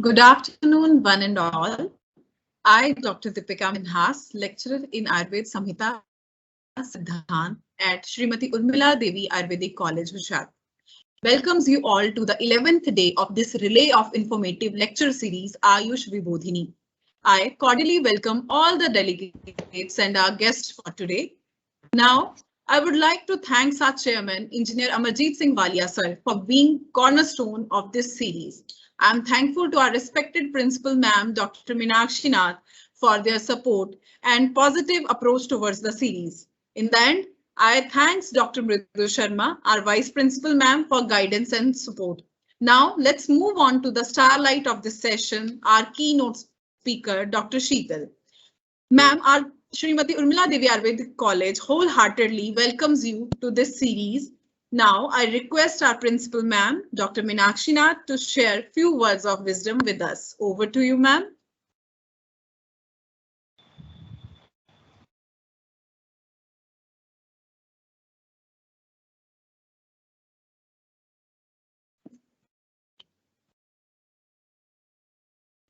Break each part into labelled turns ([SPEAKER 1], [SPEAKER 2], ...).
[SPEAKER 1] Good afternoon, one and all. I, Dr. Deepika Minhas, lecturer in Ayurveda Samhita Siddhant at Srimati Urmila Devi Ayurvedic College, Gujarat, welcomes you all to the 11th day of this relay of informative lecture series, Ayush Vibodhini. I cordially welcome all the delegates and our guests for today. Now, I would like to thank our chairman, Engineer Amarjeet Singh Walia sir, for being cornerstone of this series. I am thankful to our respected principal ma'am, Dr. Meenakshi Nath, for their support and positive approach towards the series. In the end, I thanks Dr. Mridu Sharma, our vice principal ma'am, for guidance and support. Now, let's move on to the starlight of this session, our keynote speaker, Dr. Sheetal. Ma'am, our Srimati Urmila Devi Ayurvedic College wholeheartedly welcomes you to this series. Now, I request our principal ma'am, Dr. Meenakshi Nath, to share few words of wisdom with us. Over to you, ma'am.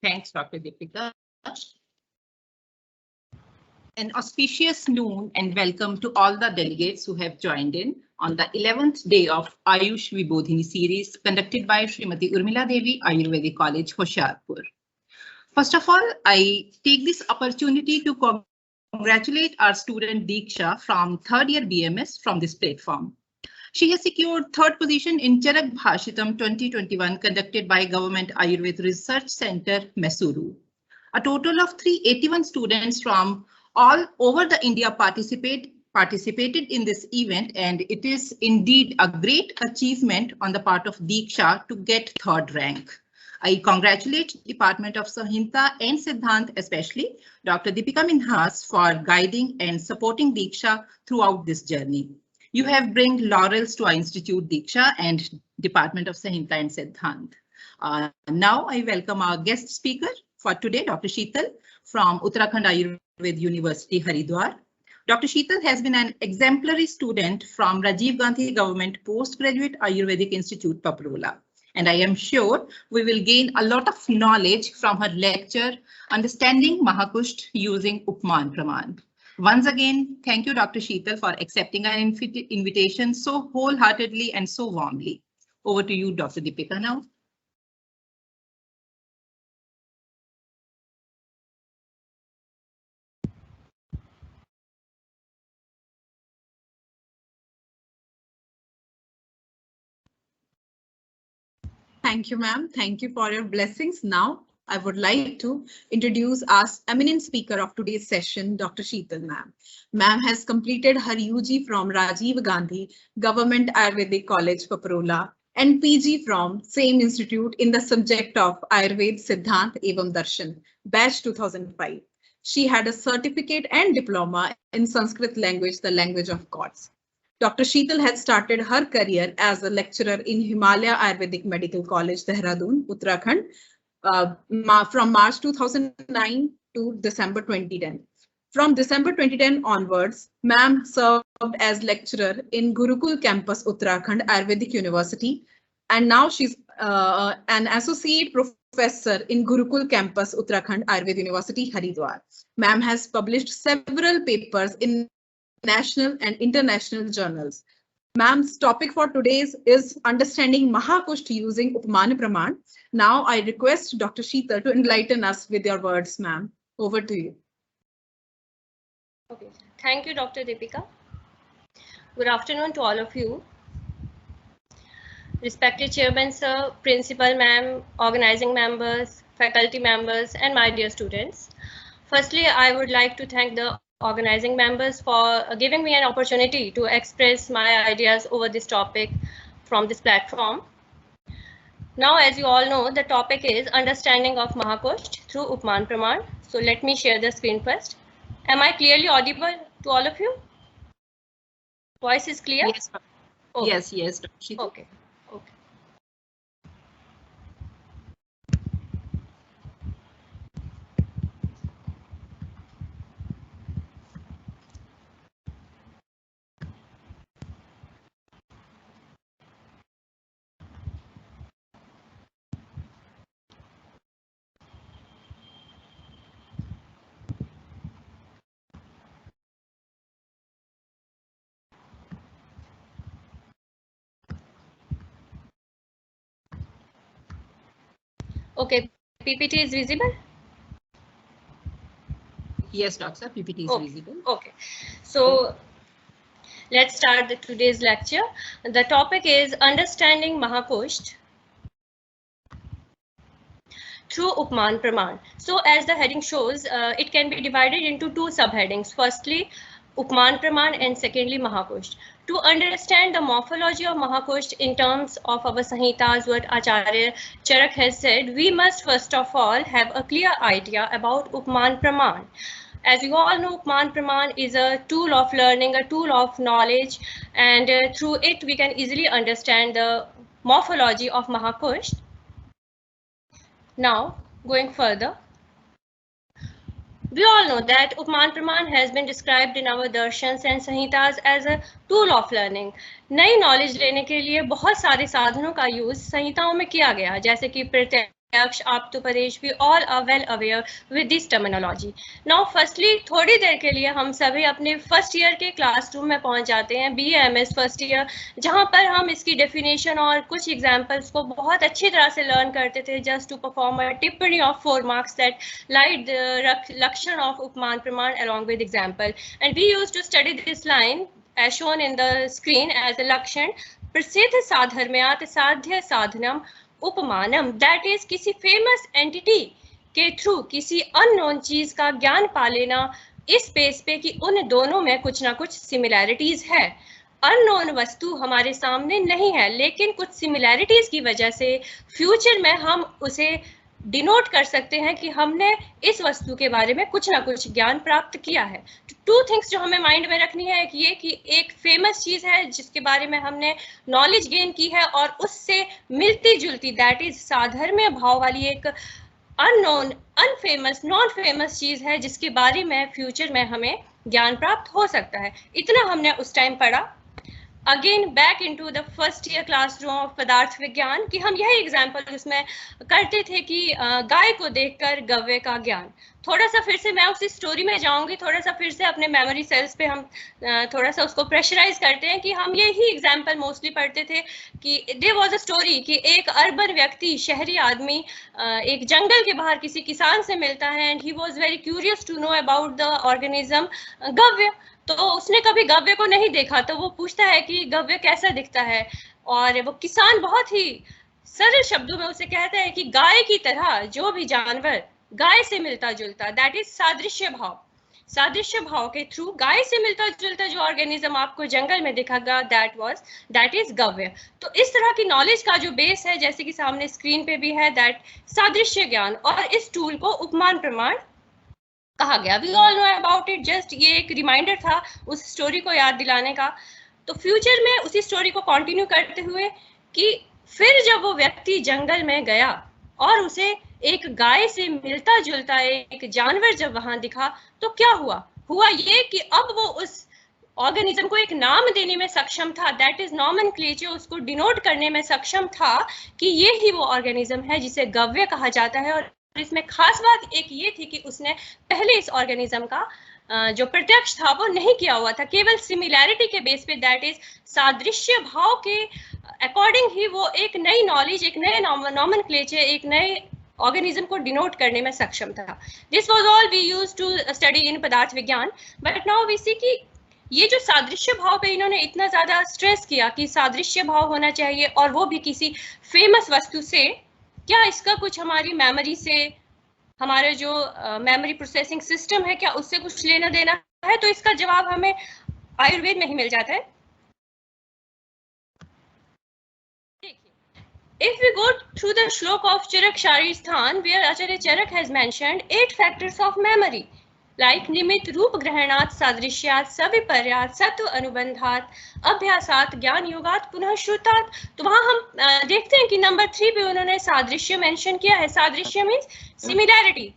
[SPEAKER 2] Thanks, Dr. Deepika. An auspicious noon and welcome to all the delegates who have joined in on the 11th day of Ayush Vibodhini series conducted by Srimati Urmila Devi Ayurvedic College, Hoshiarpur. First of all, I take this opportunity to congratulate our student Diksha from third year BMS from this platform. She has secured third position in Charak Bhashitam 2021 conducted by Government Ayurveda Research Center, Mysuru. A total of 381 students from all over the India participated in this event, and it is indeed a great achievement on the part of Diksha to get third rank. I congratulate Department of Samhita and Siddhant, especially Dr. Deepika Minhas, for guiding and supporting Diksha throughout this journey. You have brought laurels to our institute, Diksha, and Department of Samhita and Siddhant. Now I welcome our guest speaker for today, Dr. Sheetal from Uttarakhand Ayurveda University, Haridwar. Dr. Sheetal has been an exemplary student from Rajiv Gandhi Government Postgraduate Ayurvedic Institute, Paprola. And I am sure we will gain a lot of knowledge from her lecture, Understanding Mahakusht using Upman Praman. Once again, thank you, Dr. Sheetal, for accepting our invitation so wholeheartedly and so warmly. Over to you, Dr. Deepika, now.
[SPEAKER 1] Thank you, ma'am. Thank you for your blessings. Now, I would like to introduce our eminent speaker of today's session, Dr. Sheetal, ma'am. Ma'am has completed her UG from Rajiv Gandhi Government Ayurvedic College, Paprola, and PG from same institute in the subject of Ayurveda Siddhant Evam Darshan, batch 2005. She had a certificate and diploma in Sanskrit language, the language of gods. Dr. Sheetal had started her career as a lecturer in Himalaya Ayurvedic Medical College, Dehradun, Uttarakhand, from March 2009 to December 2010. From December 2010 onwards, ma'am served as lecturer in Gurukul campus, Uttarakhand Ayurvedic University, and now she's an associate professor in Gurukul campus, Uttarakhand Ayurveda University, Haridwar. Ma'am has published several papers in national and international journals. Ma'am's topic for today's is understanding Mahakusht using Upman Praman. Now I request Dr. Sheetal to enlighten us with your words, ma'am. Over to you.
[SPEAKER 3] Okay, thank you, Dr. Deepika. Good afternoon to all of you. Respected Chairman, Sir, Principal, Ma'am, organizing members, faculty members, and my dear students. Firstly, I would like to thank the organizing members for giving me an opportunity to express my ideas over this topic from this platform. Now, as you all know, the topic is understanding of Mahakusht through Upman Praman. So let me share the screen first. Am I clearly audible to all of you? Voice is clear?
[SPEAKER 2] Yes,
[SPEAKER 3] okay.
[SPEAKER 2] yes, Dr. Sheetal.
[SPEAKER 3] Okay. Okay, PPT is visible?
[SPEAKER 2] Yes, Doctor, PPT is visible.
[SPEAKER 3] Okay, so let's start today's lecture. The topic is Understanding Mahakushta through Upman Praman. So as the heading shows, it can be divided into two subheadings. Firstly, Upman Praman, and secondly, Mahakushta. To understand the morphology of Mahakushta in terms of our Samhitas, what Acharya Charak has said, we must first of all have a clear idea about Upman Praman. As you all know, Upman Praman is a tool of learning, a tool of knowledge, and through it we can easily understand the morphology of Mahakushta. Now, going further, we all know that Upman Praman has been described in our darshans and Samhitas as a tool of learning. नई knowledge लेने के लिए बहुत सारे साधनों का use संहिताओं में किया गया, जैसे कि प्रत्यक्ष, आप्तोपदेश. We all are well aware with this terminology. Now, firstly, थोड़ी देर के लिए हम सभी अपने फर्स्ट ईयर के क्लासरूम में पहुंच जाते हैं, BAMS फर्स्ट ईयर, जहां पर हम इसकी डेफिनेशन और कुछ एग्जांपल्स को बहुत अच्छी तरह से लर्न करते थे, जस्ट टू परफॉर्म अ टिप्पणी of 4 marks that light the Lakshan of Upman Praman along with example. And we used to study this line as shown in the screen as a Lakshan, प्रसिद्ध साधर्म्यात् साध्य साधनम उपमानम, that is किसी famous entity के through किसी unknown चीज का ज्ञान पा लेना, इस बेस पे कि उन दोनों में कुछ ना कुछ सिमिलैरिटीज है. अननोन वस्तु हमारे सामने नहीं है, लेकिन कुछ सिमिलैरिटीज की वजह से फ्यूचर में हम उसे डिनोट कर सकते हैं कि हमने इस वस्तु के बारे में कुछ ना कुछ ज्ञान प्राप्त किया है. टू थिंग्स जो हमें माइंड में रखनी है, ये कि एक फेमस चीज है जिसके बारे में हमने नॉलेज गेन की है, और उससे मिलती जुलती, दैट इज साधर्म्य भाव वाली एक अननोन, अनफेमस, नॉन फेमस चीज है जिसके बारे में फ्यूचर में हमें ज्ञान प्राप्त हो सकता है. इतना हमने उस टाइम पढ़ा. Again back into the first year classroom of पदार्थ विज्ञान, कि हम यही एग्जाम्पल उसमें करते थे कि गाय को देखकर गव्य का ज्ञान. थोड़ा सा फिर से मैं उस स्टोरी में जाऊंगी, थोड़ा सा फिर से अपने मेमोरी सेल्स पे हम थोड़ा सा उसको प्रेशराइज करते हैं कि हम यही एग्जाम्पल मोस्टली पढ़ते थे कि देयर वाज अ स्टोरी कि एक अर्बन व्यक्ति, शहरी आदमी एक जंगल के बाहर किसी किसान से मिलता है, and he was very curious to know about the organism गव्य. तो उसने कभी गव्य को नहीं देखा, तो वो पूछता है कि गव्य कैसा दिखता है, और वो किसान बहुत ही सरल शब्दों में उसे कहता है कि गाय की तरह जो भी जानवर गाय से मिलता जुलता, दैट इज सादृश्य भाव. सादृश्य भाव के थ्रू गाय से मिलता जुलता जो ऑर्गेनिज्म आपको जंगल में दिखेगा, दैट इज गव्य. तो इस तरह की नॉलेज का जो बेस है, जैसे कि सामने स्क्रीन पे भी है, दैट सादृश्य ज्ञान, और इस टूल को उपमान प्रमाण कहा गया. We all know about it, just ये एक रिमाइंडर था उस स्टोरी को याद दिलाने का. तो फ्यूचर में उसी स्टोरी को कंटिन्यू करते हुए कि फिर जब वो व्यक्ति जंगल में गया और उसे एक गाय से मिलता जुलता एक जानवर जब वहां दिखा, तो क्या हुआ ये कि अब वो उस ऑर्गेनिज्म को एक नाम देने में सक्षम था, दैट इज नॉमेनक्लेचर, उसको डिनोट करने में सक्षम था कि ये ही वो ऑर्गेनिज्म है जिसे गव्य कहा जाता है. और इसमें खास बात एक ये थी कि उसने पहले इस ऑर्गेनिज्म का जो प्रत्यक्ष था वो नहीं किया हुआ था, केवल सिमिलैरिटी के बेस पे, दैट इज सादृश्य भाव के अकॉर्डिंग ही वो एक नई नॉलेज, एक नए नॉमेनक्लेचर, एक नए ऑर्गेनिज्म को डिनोट करने में सक्षम था. This was all we used to study in पदार्थ विज्ञान. बट नाउ वी सी कि ये जो सादृश्य भाव पे इन्होंने इतना ज्यादा स्ट्रेस किया कि सादृश्य भाव होना चाहिए, और वो भी किसी फेमस वस्तु से, क्या इसका कुछ हमारी मेमोरी से, हमारे जो मेमोरी प्रोसेसिंग सिस्टम है, क्या उससे कुछ लेना देना है? तो इसका जवाब हमें आयुर्वेद में ही मिल जाता है. If we go through the shlok of Charak Sharirsthan, where Acharya Charak has mentioned 8 factors of memory, like निमित्त रूप ग्रहणात् सादृश्यात् सविपर्यात् सत्व अनुबंधात् अभ्यासात् ज्ञान योगात् पुनः श्रुतात्. तो वहां हम देखते हैं कि नंबर 3 पे उन्होंने सादृश्य मेंशन किया है. सादृश्य मींस सिमिलैरिटी,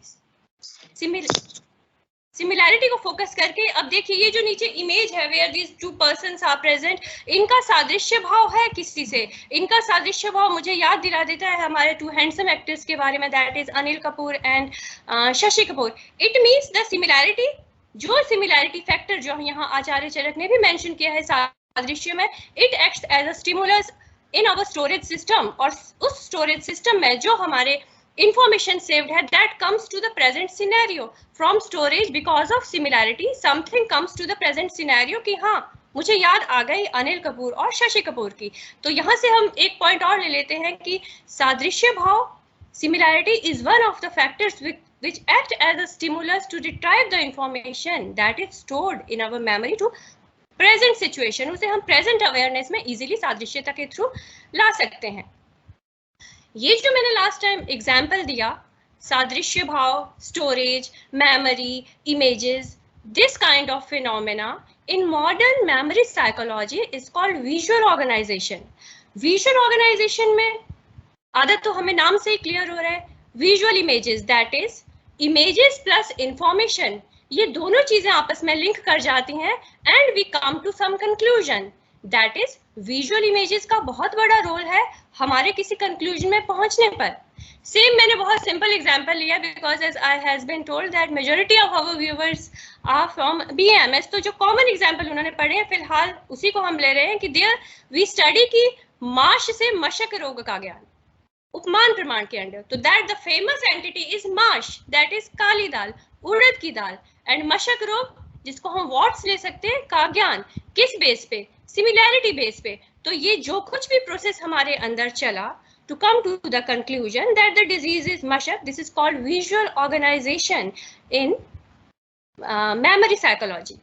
[SPEAKER 3] सिमिलैरिटी को फोकस करके. अब देखिए ये जो नीचे इमेज है, where these 2 persons are present, इनका सादृश्य भाव है किसी से. इनका सादृश्य भाव मुझे याद दिला देता है हमारे 2 हैंडसम एक्टर्स के बारे में, that is Anil Kapoor and Shashi Kapoor. It means the similarity, जो सिमिलैरिटी फैक्टर जो यहाँ आचार्य चरक ने भी मेंशन किया है सादृश्य में, it acts as a stimulus in our storage system. और उस स्टोरेज सिस्टम में जो हमारे information saved है that comes to the present scenario from storage because of similarity something comes to the present scenario कि हाँ मुझे याद आ गई अनिल कपूर और शशि कपूर की। तो यहाँ से हम एक पॉइंट और ले लेते हैं कि सादृश्य भाव similarity is one of the factors which act as a stimulus to retrieve the information that is stored in our memory to present situation। उसे हम present awareness में easily सादृश्यता के थ्रू ला सकते हैं। ये जो मैंने लास्ट टाइम एग्जाम्पल दिया सादृश्य भाव, storage, memory, images, this kind of phenomena in modern memory psychology is called visual organization. Visual organization में आदत तो हमें नाम से ही क्लियर हो रहा है, visual images that is images plus information, ये दोनों चीजें आपस में लिंक कर जाती हैं and we come to some conclusion that is visual images का बहुत बड़ा रोल है हमारे किसी कंक्लूजन में पहुंचने पर। सेम मैंने बहुत सिंपल एग्जांपल लिया because as I has been told that majority of our viewers are from BMS, तो जो कॉमन एग्जांपल उन्होंने पढ़े हैं फिलहाल उसी को हम ले रहे हैं कि देयर वी स्टडी की माश से मशक रोग का ज्ञान उपमान प्रमाण के अंडर। तो that the famous entity is mash that is kali dal, उड़द की दाल, एंड मशक रोग जिसको हम वॉट्स ले सकते हैं का ज्ञान किस बेस पे, सिमिलैरिटी बेस पे। तो ये जो कुछ भी प्रोसेस हमारे अंदर चला to come to the conclusion that the disease is mashak, this is called visual organization in memory psychology.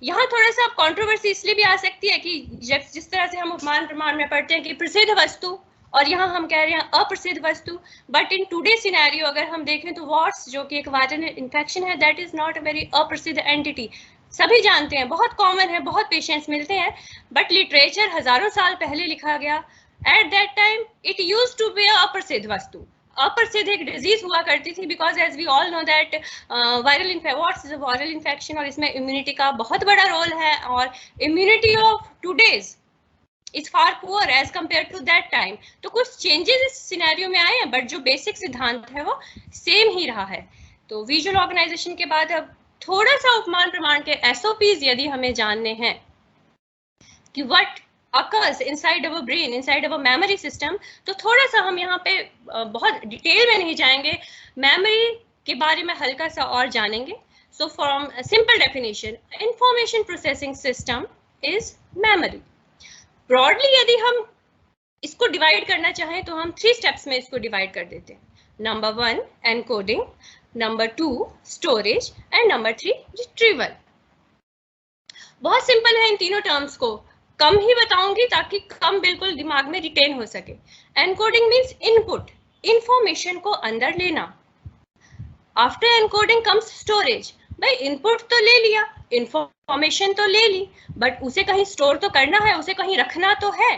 [SPEAKER 3] यहाँ थोड़ा सा कंट्रोवर्सी इसलिए भी आ सकती है कि जिस तरह से हम उपमान प्रमाण में पढ़ते हैं कि प्रसिद्ध वस्तु और यहाँ हम कह रहे हैं अप्रसिद्ध वस्तु, बट इन टुडे सिनेरियो अगर हम देखें तो वॉट्स जो कि एक वायरल इन्फेक्शन है that is not a very अप्रसिद्ध एंटिटी, सभी जानते हैं, बहुत कॉमन है, बहुत पेशेंट्स मिलते हैं, बट लिटरेचर हजारों साल पहले लिखा गया at that time it used to be अप्रसिद्ध वस्तु। अप्रसिद्ध एक डिजीज हुआ करती थी because as we all know that viral infection और इसमें इम्यूनिटी का बहुत बड़ा रोल है और immunity of today's is far poor as compare to that time. तो कुछ चेंजेस इस सिनेरियो में आए हैं बट जो बेसिक सिद्धांत है वो सेम ही रहा है। तो विजुअल ऑर्गेनाइजेशन के बाद अब थोड़ा सा उपमान प्रमाण के एसओपीज यदि हमें जानने हैं कि what occurs inside our brain, inside our memory system, तो थोड़ा सा हम यहाँ पे बहुत डिटेल में नहीं जाएंगे, मेमोरी के बारे में हल्का सा और जानेंगे। So from a simple definition, information processing system is memory. Broadly यदि हम इसको डिवाइड करना चाहें तो हम 3 स्टेप्स में इसको डिवाइड कर देते हैं। Number 1 encoding, number 2 storage and number 3 retrieval. बहुत सिंपल है इन तीनों टर्म्स को कम ही बताऊंगी ताकि कम बिल्कुल दिमाग में रिटेन हो सके। एनकोडिंग मींस इनपुट, इंफॉर्मेशन को अंदर लेना। आफ्टर एनकोडिंग कम्स स्टोरेज, भाई इनपुट तो ले लिया, इंफॉर्मेशन तो ले ली, बट उसे कहीं स्टोर तो करना है, उसे कहीं रखना तो है,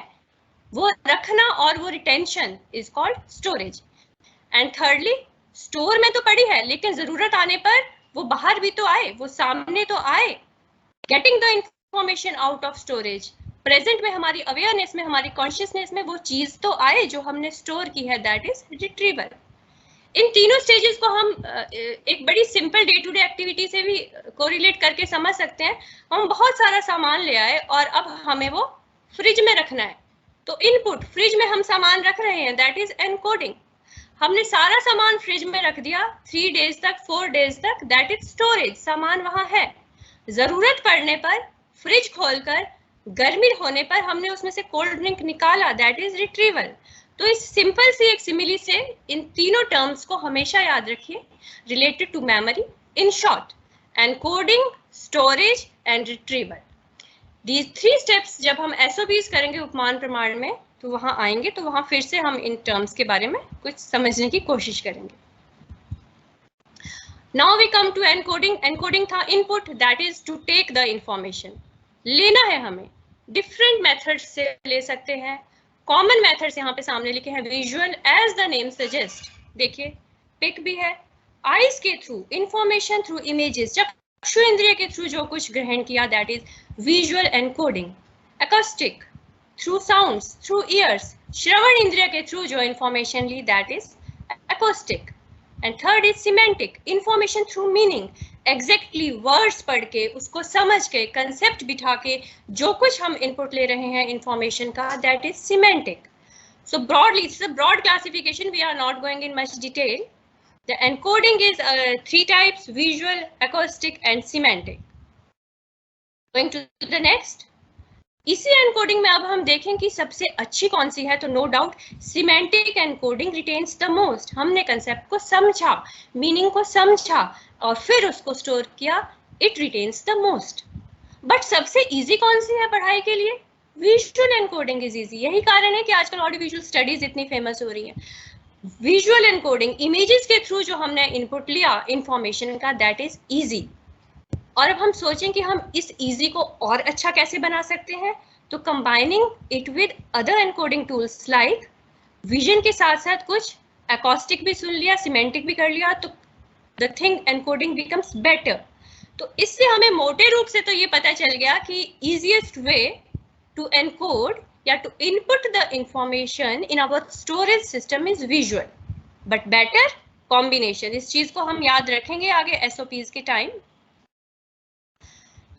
[SPEAKER 3] वो रखना और वो retention is called storage. And thirdly store में तो पड़ी है लेकिन जरूरत आने पर वो बाहर भी तो आए, वो सामने तो आए, getting the information out of storage, present में हमारी अवेयरनेस में हमारी कॉन्शियसनेस में वो चीज तो आए जो हमने स्टोर की है, दैट इज रिट्रीवल। इन तीनों स्टेजेस को हम एक बड़ी simple day to day activity से भी कोरिलेट करके समझ सकते हैं। हम बहुत सारा सामान ले आए और अब हमें वो फ्रिज में रखना है, तो इनपुट फ्रिज में हम सामान रख रहे हैं, दैट इज एनकोडिंग। हमने सारा सामान फ्रिज में रख दिया 3 डेज तक, 4 डेज तक, दैट इज स्टोरेज, सामान वहां है। जरूरत पड़ने पर फ्रिज खोलकर गर्मी होने पर हमने उसमें से कोल्ड ड्रिंक निकाला, दैट इज रिट्रीवल। तो इस सिंपल सी एक सिमिली से इन तीनों टर्म्स को हमेशा याद रखिए related to memory. In short encoding, storage and retrieval, these 3 steps जब हम एसओपीज करेंगे उपमान प्रमाण में तो वहां आएंगे, तो वहां फिर से हम इन टर्म्स के बारे में कुछ समझने की कोशिश करेंगे। Now we come to encoding. Encoding था input, that is to take the information. लेना है हमें, different methods से ले सकते हैं। Common methods यहाँ पे सामने लिखे हैं, visual as the name suggests। देखिए पिक भी है, eyes के थ्रू, information through images, चक्षु इंद्रिय के थ्रू जो कुछ ग्रहण किया, that is visual encoding। acoustic through sounds, through ears, श्रवण इंद्रिय के थ्रू जो information Lee, that is acoustic। And third is semantic, information through meaning, exactly words पढ़ के उसको समझ के concept बिठा के जो कुछ हम input ले रहे हैं information का, that is semantic। So broadly, it's a broad classification. We are not going in much detail. The encoding is 3 types: visual, acoustic, and semantic. Going to the next. इसी एनकोडिंग में अब हम देखें कि सबसे अच्छी कौन सी है, तो no doubt semantic encoding retains the most. हमने कंसेप्ट को समझा, मीनिंग को समझा और फिर उसको स्टोर किया, it retains the most. But सबसे इजी कौन सी है पढ़ाई के लिए? Visual encoding is easy. यही कारण है कि आजकल ऑडियो विजुअल स्टडीज इतनी फेमस हो रही है. विजुअल एनकोडिंग, इमेजेस के थ्रू जो हमने इनपुट लिया इंफॉर्मेशन का, दैट इज इजी. और अब हम सोचें कि हम इस इजी को और अच्छा कैसे बना सकते हैं, तो combining it with other encoding tools like vision के साथ साथ कुछ एकॉस्टिक भी सुन लिया, सिमेंटिक भी कर लिया, तो the thing encoding becomes better. तो इससे हमें मोटे रूप से तो ये पता चल गया कि इजीएस्ट वे टू एनकोड या to input the information in our storage system is visual, but better combination. इस चीज को हम याद रखेंगे आगे एसओपीज के टाइम.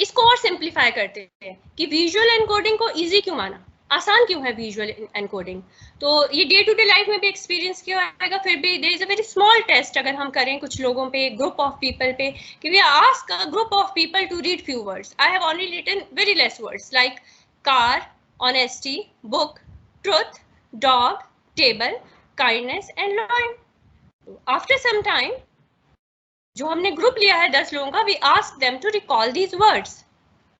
[SPEAKER 3] इसको और सिंप्लीफाई करते हैं कि विजुअल एनकोडिंग को इजी क्यों माना, आसान क्यों है विजुअल एनकोडिंग. तो ये डे टू डे लाइफ में भी एक्सपीरियंस किया जाएगा. फिर भी there is a very small test अगर हम करें कुछ लोगों पे, ग्रुप ऑफ पीपल पे, कि we ask a group of people to read few words. I have only written very less words like car, honesty, book, truth, dog, table, kindness and loyal. After some time जो हमने group लिया है 10 लोगों का, we ask them to recall these words.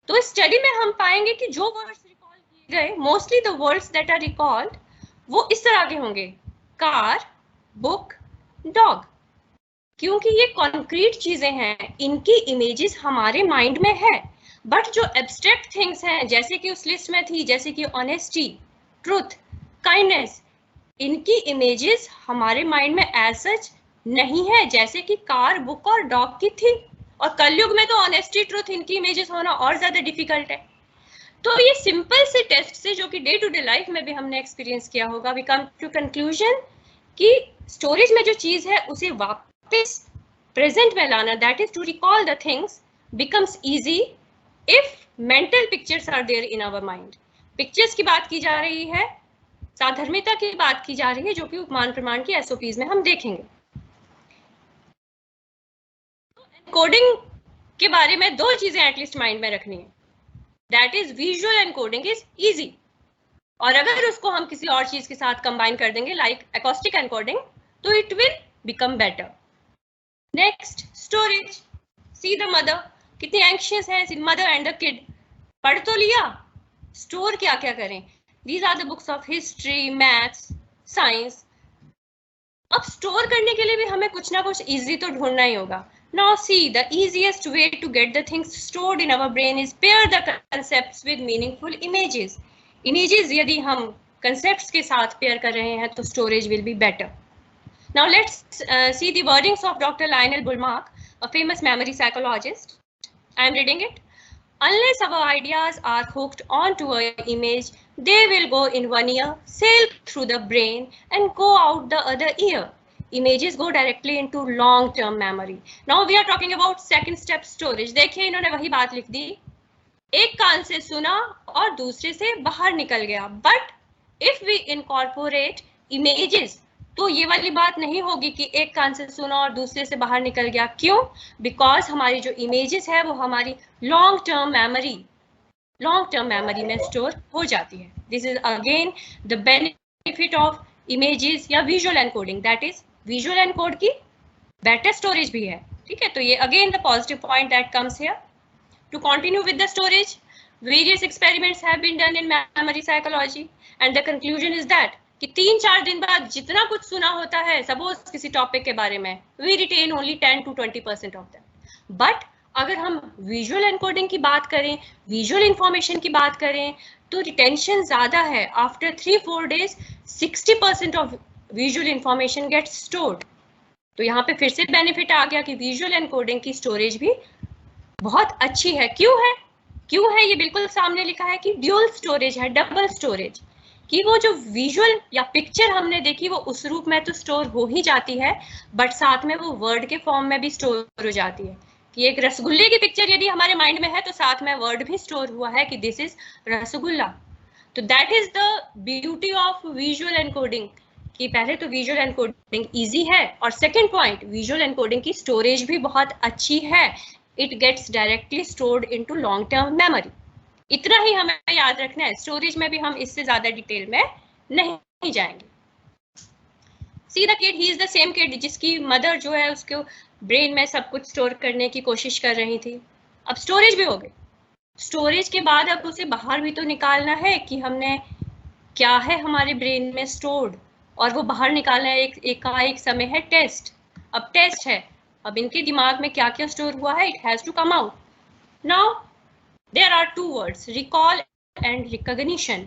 [SPEAKER 3] तो इस study में हम पाएंगे कि जो वर्ड्स रिकॉल किए गए, mostly the words that are recalled, वो इस तरह के होंगे: कार, बुक, डॉग. क्योंकि ये कॉन्क्रीट चीजें हैं, इनकी इमेजेस हमारे माइंड में है. बट जो एब्स्ट्रैक्ट थिंग्स हैं, जैसे कि उस लिस्ट में थी, जैसे कि ऑनेस्टी, ट्रुथ, काइंडनेस, इनकी इमेजेस हमारे माइंड में एज सच नहीं है, जैसे कि कार, बुक और डॉग की थी. और कलयुग में तो ऑनेस्टी, ट्रुथ, इनकी इमेजेस होना और ज्यादा डिफिकल्ट है. तो ये सिंपल से टेस्ट से, जो कि डे टू डे लाइफ में भी हमने एक्सपीरियंस किया होगा, वी कम टू कंक्लूजन कि स्टोरेज में जो चीज है उसे वापस प्रेजेंट में लाना, that is to recall the things, becomes easy if mental pictures are there in our mind. Pictures की बात की जा रही है, साधर्मिता की बात की जा रही है, जो कि उपमान प्रमाण की एसओपीज में हम देखेंगे. कोडिंग के बारे में 2 चीजें एटलीस्ट माइंड में रखनी है, that is visual encoding is easy, और अगर उसको हम किसी और चीज के साथ कंबाइन कर देंगे लाइक एकॉस्टिक एनकोडिंग, तो it will become better. Next, storage. See the mother, कितनी एंग्शियस है मदर एंड द किड. पढ़ तो लिया, स्टोर क्या क्या करें. These are the books of history, maths, science. अब स्टोर करने के लिए भी हमें कुछ ना कुछ इजी तो ढूंढना ही होगा. Now see, the easiest way to get the things stored in our brain is pair the concepts with meaningful images. Images यदि हम concepts के साथ pair कर रहे हैं तो storage will be better. Now let's see the wordings of Dr. Lionel Bullmark, a famous memory psychologist. I am reading it. Unless our ideas are hooked onto an image, they will go in one ear, sail through the brain and go out the other ear. Images go directly into long-term memory. Now we are talking about second step storage. देखिए इन्होंने वही बात लिख दी, एक कान से सुना और दूसरे से बाहर निकल गया. But if we incorporate images, तो ये वाली बात नहीं होगी कि एक कान से सुना और दूसरे से बाहर निकल गया. क्यों? Because हमारी जो images है वो हमारी long-term memory में स्टोर हो जाती है. This is again the benefit of images या visual encoding, that is visual encode की बेटर स्टोरेज भी है. ठीक है, तो ये again the positive point that comes here. To continue with the storage, various experiments have been done in memory psychology and the conclusion is that कि 3-4 दिन बाद जितना कुछ सुना होता है सपोज किसी टॉपिक के बारे में, we retain only 10 to 20% of that. But अगर हम विजुअल एनकोडिंग की बात करें, विजुअल इंफॉर्मेशन की बात करें, तो रिटेंशन ज्यादा है. After 3-4 days 60% of visual information get stored. तो यहाँ पे फिर से बेनिफिट आ गया कि विजुअल एनकोडिंग की स्टोरेज भी बहुत अच्छी है. क्यों है ये बिल्कुल सामने लिखा है कि ड्यूल स्टोरेज है, डबल स्टोरेज, कि वो जो विजुअल या पिक्चर हमने देखी वो उस रूप में तो स्टोर हो ही जाती है, बट साथ में वो वर्ड के फॉर्म में भी स्टोर हो जाती है. कि एक रसगुल्ले की पिक्चर यदि हमारे माइंड में है तो साथ में वर्ड भी स्टोर हुआ है कि दिस इज रसगुल्ला. तो that is the beauty of visual encoding कि पहले तो विजुअल एनकोडिंग इजी है और सेकंड पॉइंट विजुअल एनकोडिंग की स्टोरेज भी बहुत अच्छी है. It gets directly stored into long term memory. इतना ही हमें याद रखना है. स्टोरेज में भी हम इससे ज्यादा डिटेल में नहीं जाएंगे. See the kid, he is the same kid जिसकी मदर जो है उसको ब्रेन में सब कुछ स्टोर करने की कोशिश कर रही थी. अब स्टोरेज भी हो गई. स्टोरेज के बाद अब उसे बाहर भी तो निकालना है कि हमने क्या है हमारे ब्रेन में स्टोर्ड, और वो बाहर निकालना है. एक समय है टेस्ट. अब टेस्ट है, अब इनके दिमाग में क्या क्या स्टोर हुआ है, it has to come out. Now there are two words, recall and recognition.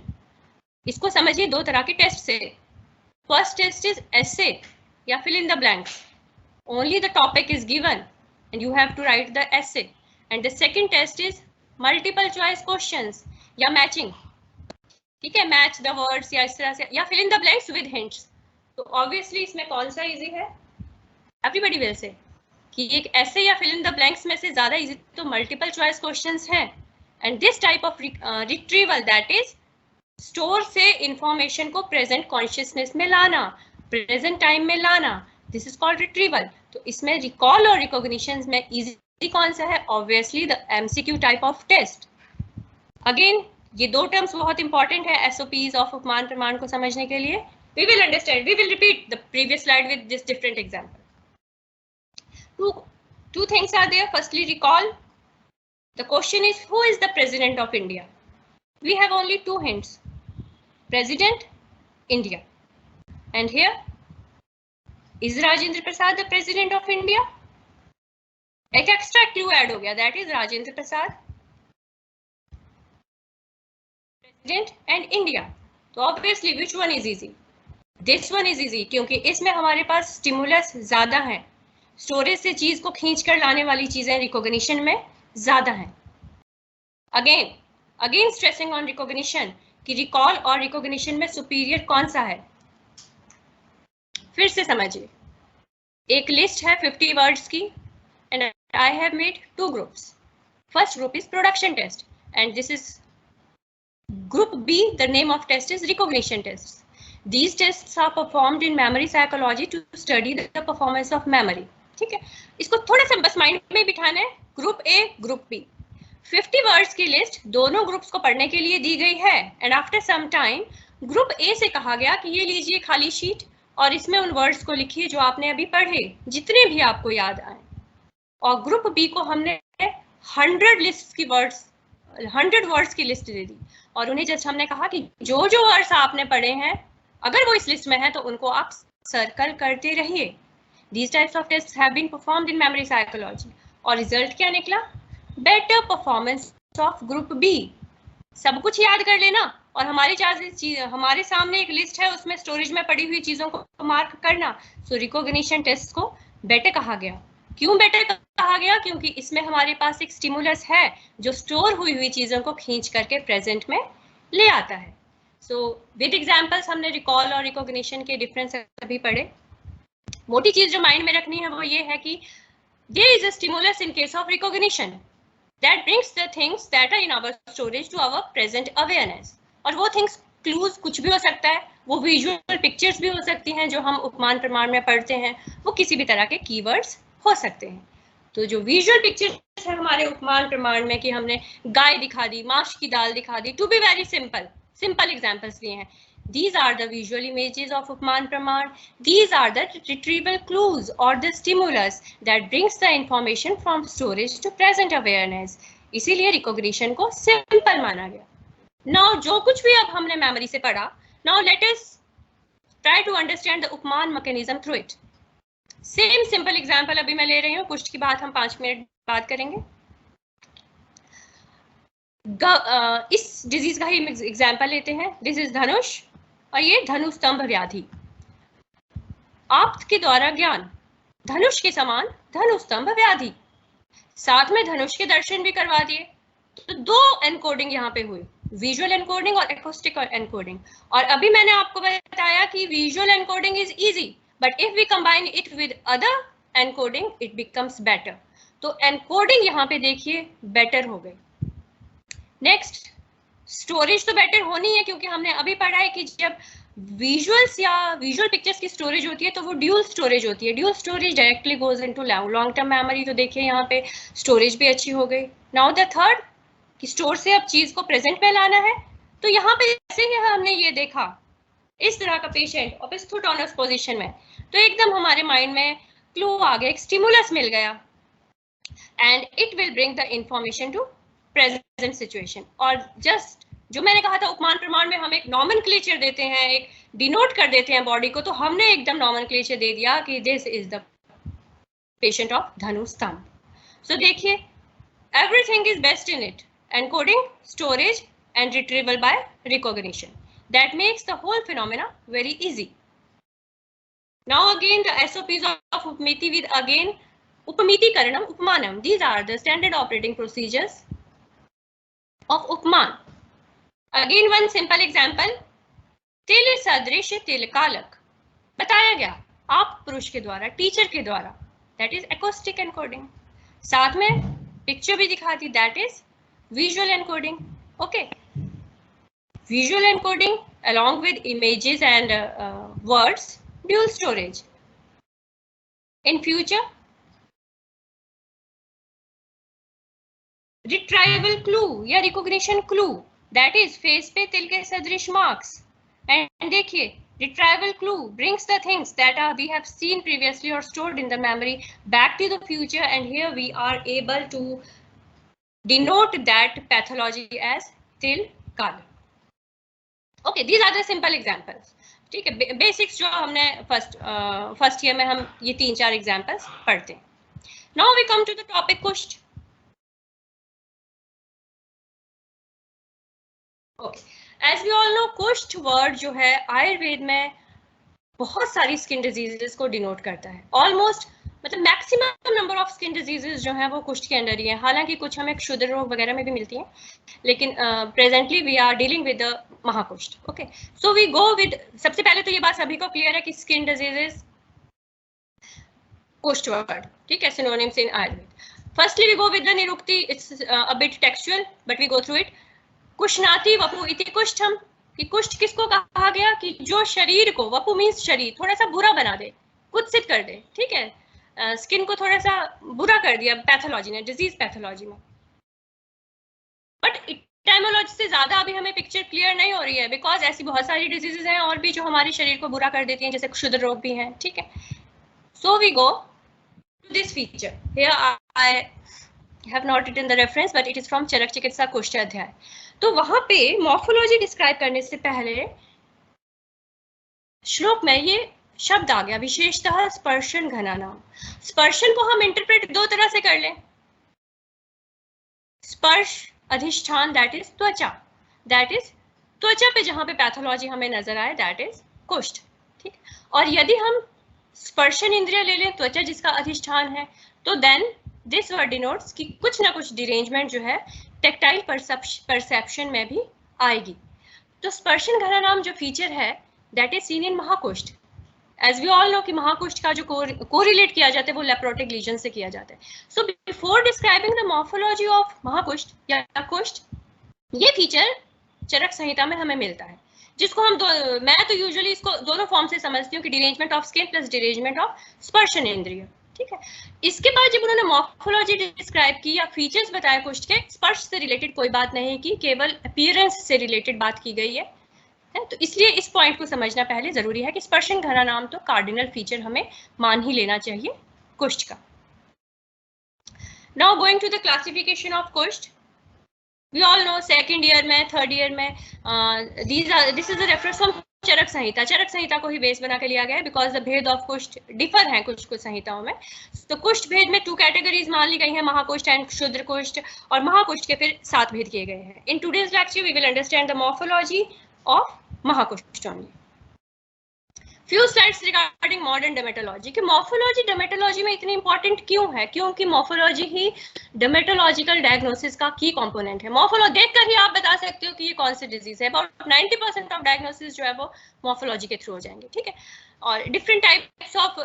[SPEAKER 3] इसको समझिए दो तरह के टेस्ट से. फर्स्ट टेस्ट इज एसे या fill in the blanks. Only the topic is given and you have to write the essay. And the second test is multiple choice questions या matching. ठीक है, मैच द वर्ड्स या इस तरह से, या fill in the blanks with hints. तो obviously इसमें कौन सा इजी है? एवरीबॉडी विल से कि एक ऐसे या फिल इन द ब्लैंक्स में से ज्यादा इजी तो मल्टीपल चॉइस क्वेश्चंस हैं. And this type of retrieval that is store से इंफॉर्मेशन को प्रेजेंट कॉन्शियसनेस में लाना, प्रेजेंट टाइम में लाना, दिस इज कॉल्ड रिट्रीवल. तो इसमें रिकॉल और रिकॉग्निशन में इजी कौन सा है? Obviously the MCQ type of test. Again ये दो टर्म्स बहुत इंपॉर्टेंट है एसओपीज ऑफ उपमान प्रमाण को समझने के लिए. We will understand, we will repeat the previous slide with this different example. Two things are there. Firstly, recall. The question is, who is the President of India? We have only two hints. President, India. And here, is Rajendra Prasad the President of India? एक extra clue add हो गया, that is Rajendra Prasad, President and India. तो obviously, which one is easy? This one is easy क्योंकि इसमें हमारे पास stimulus ज्यादा है. Storage से चीज को खींच कर लाने वाली चीजें रिकॉग्निशन में ज्यादा हैं. अगेन स्ट्रेसिंग ऑन रिकॉग्निशन कि रिकॉल और रिकॉग्निशन में सुपीरियर कौन सा है. फिर से समझिए, एक लिस्ट है 50 वर्ड्स की and I have made two groups. First group is production test and this is group B. The name of test is recognition test. These tests are performed in memory psychology to study the performance of memory. ठीक है, इसको थोड़ा सा बस mind में बिठाना है. Group A, group B, 50 words की लिस्ट दोनों ग्रुप्स को पढ़ने के लिए दी गई है. And after some time group A से कहा गया कि ये लीजिए खाली शीट और इसमें उन वर्ड्स को लिखिए जो आपने अभी पढ़े, जितने भी आपको याद आए. और ग्रुप बी को हमने 100 वर्ड्स की लिस्ट दे दी और उन्हें जस्ट हमने कहा कि जो जो वर्ड्स आपने पढ़े हैं अगर वो इस लिस्ट में है तो उनको आप सर्कल करते रहिए. These types of tests have been performed in memory psychology. और रिजल्ट क्या निकला? Better performance of group B. सब कुछ याद कर लेना और हमारे सामने एक लिस्ट है, उसमें स्टोरेज में पड़ी हुई चीजों को मार्क करना. सो रिकॉग्निशन टेस्ट को बेटर कहा गया. क्यों बेटर कहा गया? क्योंकि इसमें हमारे पास एक स्टिमुलस है जो स्टोर हुई चीजों को खींच करके प्रेजेंट में ले आता है. सो विद एग्जाम्पल्स हमने रिकॉल और रिकॉग्निशन के डिफरेंस अभी पढ़े. मोटी चीज जो माइंड में रखनी है वो ये है कि there is a stimulus in case of recognition that brings the things that are in our storage to our present awareness. और वो थिंग्स क्लूज कुछ भी हो सकता है, वो विजुअल पिक्चर्स भी हो सकती हैं जो हम उपमान प्रमाण में पढ़ते हैं, वो किसी भी तरह के कीवर्ड्स हो सकते हैं. तो जो विजुअल पिक्चर्स है हमारे उपमान प्रमाण में कि हमने गाय दिखा दी, माश की दाल दिखा दी, to be very simple examples लिए हैं. These are the visual images of Upman Praman. These are the retrieval clues or the stimulus that brings the information from storage to present awareness. इसीलिए recognition को simple माना गया. Now जो कुछ भी अब हमने memory से पढ़ा, now let us try to understand the Upman mechanism through it. Same simple example अभी मैं ले रही हूँ, कुछ की बात हम 5 मिनट बाद करेंगे. इस डिजीज का ही एग्जाम्पल लेते हैं. दिस इज धनुष और ये धनुस्तंभ व्याधि. आप्त के द्वारा ज्ञान, धनुष के समान धनुस्तंभ व्याधि. साथ में धनुष के दर्शन भी करवा दिए. तो दो एनकोडिंग यहाँ पे हुई, विजुअल एनकोडिंग और एक्रोस्टिक एनकोडिंग. और अभी मैंने आपको बताया कि visual encoding is easy, but if we combine it with other encoding it becomes better. तो एनकोडिंग यहाँ पे देखिए बेटर हो गई. नेक्स्ट स्टोरेज तो बेटर होनी है, क्योंकि हमने अभी पढ़ा है कि जब विजुअल्स या विजुअल पिक्चर्स की स्टोरेज होती है तो वो ड्यूल स्टोरेज होती है। Dual storage directly goes into long term memory. तो देखिए यहाँ पे स्टोरेज भी अच्छी हो गई। नाउ द थर्ड, कि स्टोर से अब चीज को प्रेजेंट में लाना है, तो यहाँ पे जैसे ही हमने ये देखा इस तरह का पेशेंट ओपिस्थोटोनस पोजीशन में, तो एकदम हमारे माइंड में क्लू आ गया, एक स्टिमुलस मिल गया, and it will bring the information to present situation. और जस्ट जो मैंने कहा था उपमान प्रमाण में हम एक नॉमेनक्लेचर देते हैं, एक डिनोट कर देते हैं बॉडी को, तो हमने एकदम नॉमेनक्लेचर दे दिया कि this is the patient of धनु स्तंभ। सो देखिए, everything is best in it: encoding, storage and retrieval by recognition. That makes the whole phenomena very easy. Now again the SOPs of Upamiti with again Upamiti Karanam, Upmanam. These are the standard operating procedures of Upman. Again one simple example, तिल सदृश तिल कालक बताया गया आप पुरुष के द्वारा, टीचर के द्वारा, that is acoustic encoding. साथ में पिक्चर भी दिखा दी, that is visual encoding. Okay, visual encoding along with images and words, dual storage. In future, retrieval clue या recognition clue, that is face पे तिल के सदृश marks. And देखिए, retrieval clue brings the things that we have seen previously or stored in the memory back to the future, and here we are able to denote that pathology as til kala. Okay, these are the simple examples. ठीक है, basics जो हमने first year में हम ये 3-4 examples पढ़ते हैं. Now we come to the topic kushtha. Okay, as we all know, kushtha word जो है आयुर्वेद में बहुत सारी स्किन डिजीजेस को डिनोट करता है. ऑलमोस्ट मतलब maximum number of skin diseases जो हैं वो कुष्ठ के अंडर ही है. हालांकि कुछ हमें क्षुद्र रोग वगैरह में भी मिलती हैं, लेकिन presently we are dealing with the mahakushtha. Okay, so we go with, सबसे पहले तो ये बात सभी को क्लियर है कि स्किन डिजीजेस कुष्ठ वर्ड, ठीक है, synonyms in Ayurveda. Firstly we go with the nirukti. It's a bit textual but we go through it. कुष्णाति वपु इति कुष्ठम, कि कुष्ठ किसको कहा गया कि जो शरीर को, वपु मीन्स शरीर, थोड़ा सा बुरा बना दे, कुत्सित कर दे. ठीक है, स्किन को थोड़ा सा बुरा कर दिया पैथोलॉजी ने, डिजीज पैथोलॉजी में. बट इटाइमोलॉजी से ज्यादा अभी हमें पिक्चर क्लियर नहीं हो रही है, बिकॉज ऐसी बहुत सारी डिजीजेस हैं और भी जो हमारे शरीर को बुरा कर देती हैं, जैसे क्षुद्र रोग भी हैं. ठीक है, so we go to this feature. Here I have not written the reference but it is from Charak Chikitsa कुष्ठ अध्याय. तो वहां पे मॉर्फोलॉजी डिस्क्राइब करने से पहले श्लोक में ये शब्द आ गया, विशेषतः स्पर्शन घना नाम. स्पर्शन को हम इंटरप्रेट दो तरह से कर लें. स्पर्श अधिष्ठान, दैट इज त्वचा, दैट इज त्वचा पे जहां पे पैथोलॉजी हमें नजर आए, दैट इज कुष्ठ. ठीक, और यदि हम स्पर्शन इंद्रिय ले लें, त्वचा जिसका अधिष्ठान है, तो देन दिस वर्ड डिनोट्स कि कुछ ना कुछ डिरेंजमेंट जो है टेक्टाइल परसेप्शन में भी आएगी. तो स्पर्शन घना नाम जो फीचर है, that is seen in mahakushtha. As we all know कि महाकुष्ठ का जो कोरिलेट किया जाता है वो लेप्रोटिक लीजन से किया जाता है. So before describing the morphology of mahakushtha या कुष्ठ, ये फीचर चरक संहिता में हमें मिलता है, जिसको हम मैं तो यूजुअली इसको दोनों फॉर्म से समझती हूँ कि derangement of skin plus derangement of sparshan indriya. ठीक है, इसके बाद जब उन्होंने मॉर्फोलॉजी डिस्क्राइब की या फीचर्स बताए कुष्ठ के, स्पर्श से रिलेटेड कोई बात नहीं की, केवल अपीयरेंस से रिलेटेड बात की गई है. तो इसलिए इस पॉइंट को समझना पहले जरूरी है कि स्पर्शन घना नाम तो कार्डिनल फीचर हमें मान ही लेना चाहिए कुष्ठ का. Now going to the classification of kushtha. We all know second year में, थर्ड ईयर में, this is a reference from Charak Samhita. Charak Samhita को ही बेस बना के लिया गया है, because the bhed of kushtha differ हैं कुछ कुछ संहिताओं में. तो कुष्ठ भेद में 2 कैटेगरीज मान ली गई हैं, महाकुष्ठ एंड क्षुद्र कुष्ठ, और महाकुष्ठ के फिर 7 भेद किए गए हैं. In today's lecture we will understand the morphology of mahakushtha only. Few slides regarding modern dermatology. कि मॉर्फोलॉजी डर्मेटोलॉजी में इतनी इंपॉर्टेंट क्यों है? क्योंकि मॉर्फोलॉजी ही डर्मेटोलॉजिकल डायग्नोसिस का की कंपोनेंट है. मॉर्फोलॉजी देखकर ही आप बता सकते हो कि ये कौन सी डिजीज है. अबाउट 90% ऑफ डायग्नोसिस जो है वो मॉर्फोलॉजी के थ्रू हो जाएंगे. ठीक है, और different types of